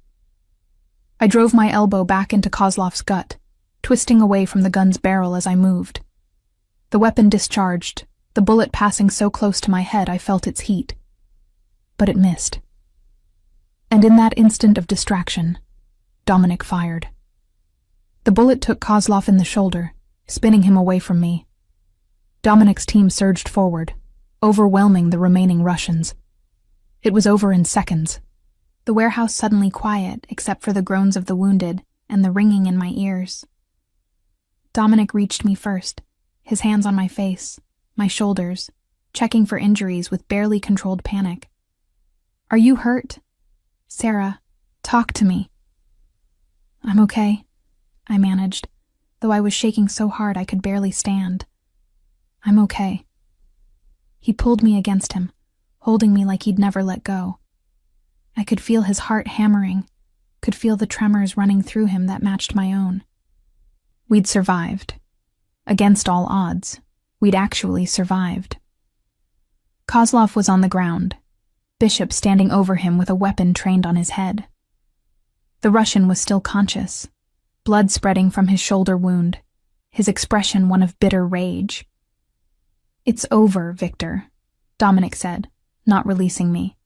I drove my elbow back into Kozlov's gut, twisting away from the gun's barrel as I moved. The weapon discharged, the bullet passing so close to my head I felt its heat. But it missed. And in that instant of distraction, Dominic fired. The bullet took Kozlov in the shoulder, spinning him away from me. Dominic's team surged forward, overwhelming the remaining Russians. It was over in seconds. The warehouse suddenly quiet except for the groans of the wounded and the ringing in my ears. Dominic reached me first, his hands on my face, my shoulders, checking for injuries with barely controlled panic. Are you hurt? Sarah, talk to me. I'm okay, I managed, though I was shaking so hard I could barely stand. I'm okay. He pulled me against him, holding me like he'd never let go. I could feel his heart hammering, could feel the tremors running through him that matched my own. We'd survived. Against all odds, we'd actually survived. Kozlov was on the ground, Bishop standing over him with a weapon trained on his head. The Russian was still conscious, blood spreading from his shoulder wound, his expression one of bitter rage. It's over, Victor, Dominic said, not releasing me.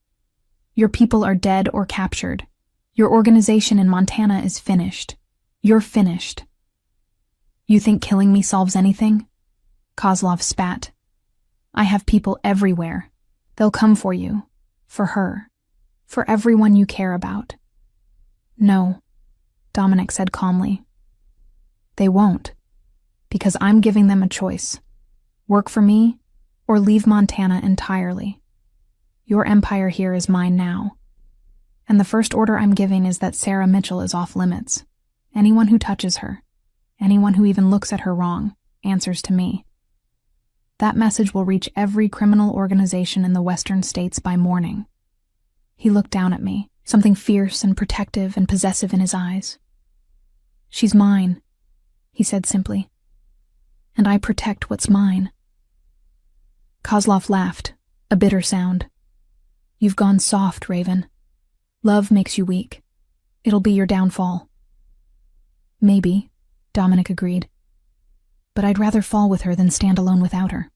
Your people are dead or captured. Your organization in Montana is finished. You're finished. You think killing me solves anything? Kozlov spat. I have people everywhere. They'll come for you. For her. For everyone you care about. No, Dominic said calmly. They won't. Because I'm giving them a choice. Work for me, or leave Montana entirely. Your empire here is mine now. And the first order I'm giving is that Sarah Mitchell is off limits. Anyone who touches her, anyone who even looks at her wrong, answers to me. That message will reach every criminal organization in the western states by morning. He looked down at me, something fierce and protective and possessive in his eyes. She's mine, he said simply. And I protect what's mine. Kozlov laughed, a bitter sound. You've gone soft, Raven. Love makes you weak. It'll be your downfall. Maybe, Dominic agreed. But I'd rather fall with her than stand alone without her.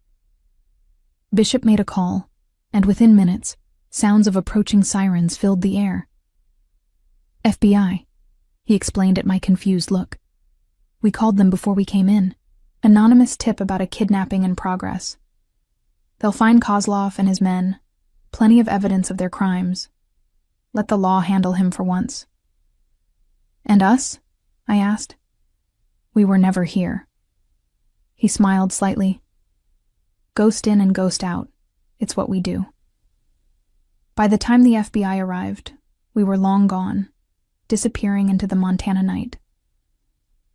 Bishop made a call, and within minutes, sounds of approaching sirens filled the air. FBI, he explained at my confused look. We called them before we came in. Anonymous tip about a kidnapping in progress. They'll find Kozlov and his men. Plenty of evidence of their crimes. Let the law handle him for once. And us? I asked. We were never here. He smiled slightly. Ghost in and ghost out. It's what we do. By the time the FBI arrived, we were long gone, disappearing into the Montana night.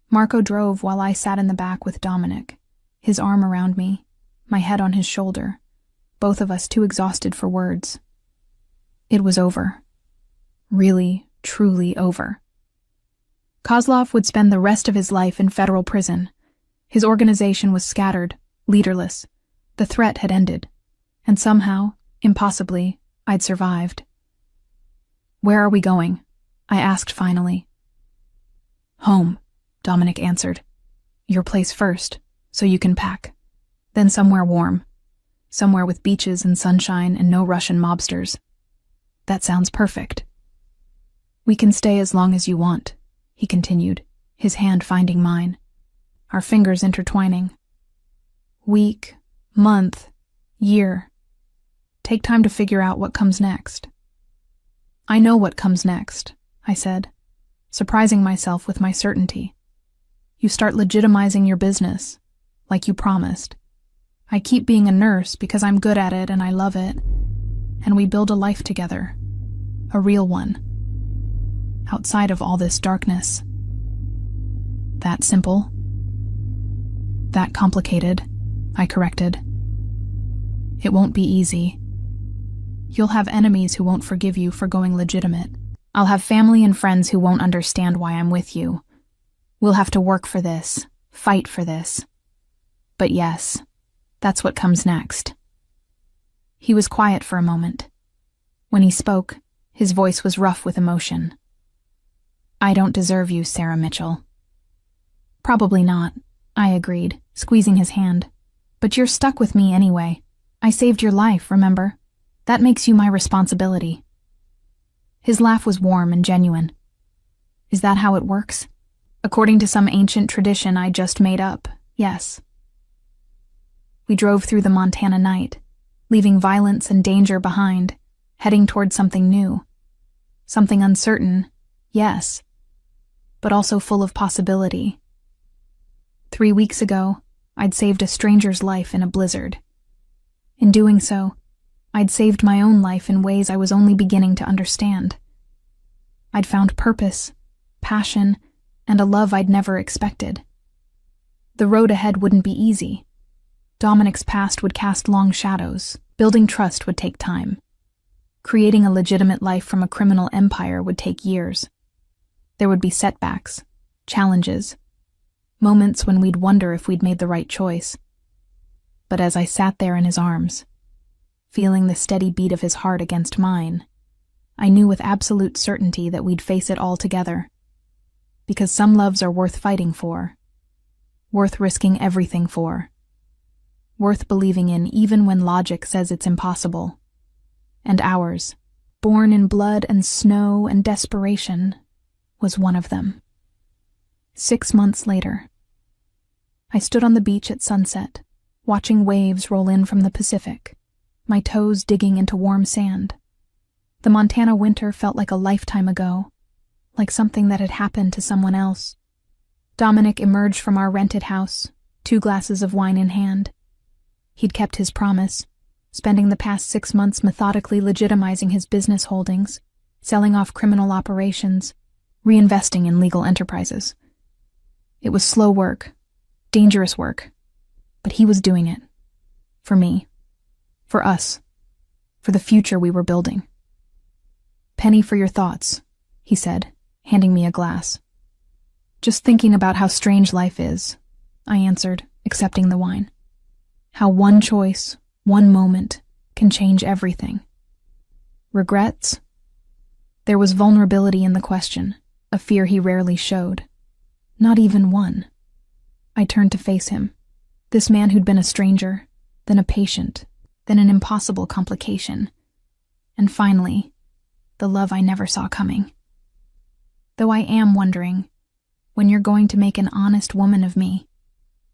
Marco drove while I sat in the back with Dominic, his arm around me, my head on his shoulder, both of us too exhausted for words. It was over. Really, truly over. Kozlov would spend the rest of his life in federal prison. His organization was scattered, leaderless. The threat had ended. And somehow, impossibly, I'd survived. Where are we going? I asked finally. Home, Dominic answered. Your place first, so you can pack. Then somewhere warm. Somewhere with beaches and sunshine and no Russian mobsters. That sounds perfect. We can stay as long as you want, he continued, his hand finding mine, our fingers intertwining. Week, month, year. Take time to figure out what comes next. I know what comes next, I said, surprising myself with my certainty. You start legitimizing your business, like you promised. I keep being a nurse because I'm good at it and I love it. And we build a life together. A real one. Outside of all this darkness. That simple? That complicated, I corrected. It won't be easy. You'll have enemies who won't forgive you for going legitimate. I'll have family and friends who won't understand why I'm with you. We'll have to work for this, fight for this. But yes, that's what comes next. He was quiet for a moment. When he spoke, his voice was rough with emotion. I don't deserve you, Sarah Mitchell. Probably not, I agreed, squeezing his hand. But you're stuck with me anyway. I saved your life, remember? That makes you my responsibility. His laugh was warm and genuine. Is that how it works? According to some ancient tradition I just made up, yes. We drove through the Montana night, leaving violence and danger behind, heading toward something new. Something uncertain, yes, but also full of possibility. 3 weeks ago, I'd saved a stranger's life in a blizzard. In doing so, I'd saved my own life in ways I was only beginning to understand. I'd found purpose, passion, and a love I'd never expected. The road ahead wouldn't be easy. Dominic's past would cast long shadows. Building trust would take time. Creating a legitimate life from a criminal empire would take years. There would be setbacks, challenges, moments when we'd wonder if we'd made the right choice. But as I sat there in his arms, feeling the steady beat of his heart against mine, I knew with absolute certainty that we'd face it all together. Because some loves are worth fighting for, worth risking everything for, worth believing in even when logic says it's impossible. And ours, born in blood and snow and desperation, was one of them. 6 months later, I stood on the beach at sunset, watching waves roll in from the Pacific, my toes digging into warm sand. The Montana winter felt like a lifetime ago, like something that had happened to someone else. Dominic emerged from our rented house, 2 glasses of wine in hand. He'd kept his promise, spending the past 6 months methodically legitimizing his business holdings, selling off criminal operations, reinvesting in legal enterprises. It was slow work, dangerous work, but he was doing it. For me. For us. For the future we were building. Penny for your thoughts, he said, handing me a glass. Just thinking about how strange life is, I answered, accepting the wine. How one choice, one moment, can change everything. Regrets? There was vulnerability in the question, a fear he rarely showed. Not even one. I turned to face him. This man who'd been a stranger, then a patient, then an impossible complication. And finally, the love I never saw coming. Though I am wondering, when you're going to make an honest woman of me.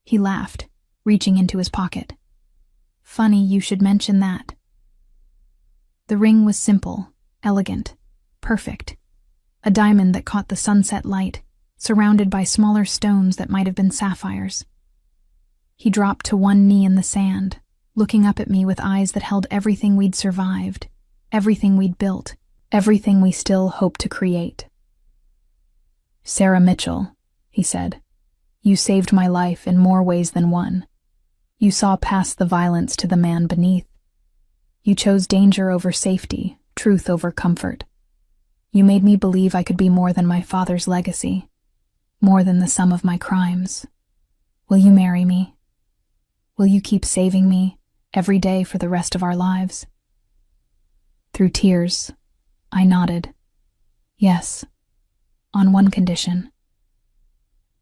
He laughed, reaching into his pocket. Funny you should mention that. The ring was simple, elegant, perfect. A diamond that caught the sunset light, surrounded by smaller stones that might have been sapphires. He dropped to one knee in the sand, looking up at me with eyes that held everything we'd survived, everything we'd built, everything we still hope to create. Sarah Mitchell, he said, you saved my life in more ways than one. You saw past the violence to the man beneath. You chose danger over safety, truth over comfort. You made me believe I could be more than my father's legacy, more than the sum of my crimes. Will you marry me? Will you keep saving me every day for the rest of our lives? Through tears, I nodded. Yes, on one condition.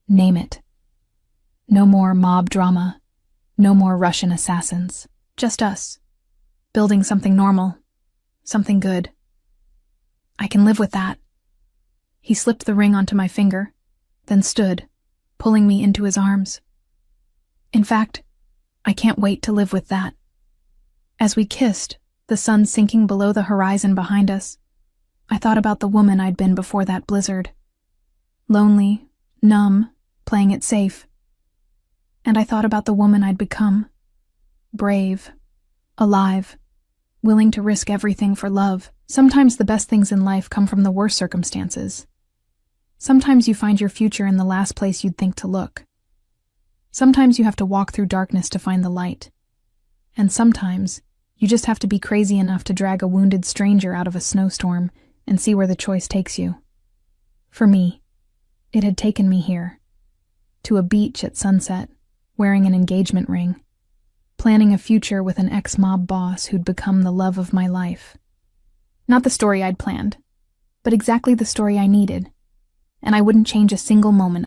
Name it. No more mob drama, no more Russian assassins. Just us, building something normal, something good. I can live with that. He slipped the ring onto my finger, then stood, pulling me into his arms. In fact, I can't wait to live with that. As we kissed, the sun sinking below the horizon behind us, I thought about the woman I'd been before that blizzard. Lonely, numb, playing it safe. And I thought about the woman I'd become. brave, alive, willing to risk everything for love. Sometimes the best things in life come from the worst circumstances. Sometimes you find your future in the last place you'd think to look. Sometimes you have to walk through darkness to find the light. And sometimes you just have to be crazy enough to drag a wounded stranger out of a snowstorm and see where the choice takes you. For me, it had taken me here, to a beach at sunset, wearing an engagement ring, planning a future with an ex-mob boss who'd become the love of my life. Not the story I'd planned, but exactly the story I needed, and I wouldn't change a single moment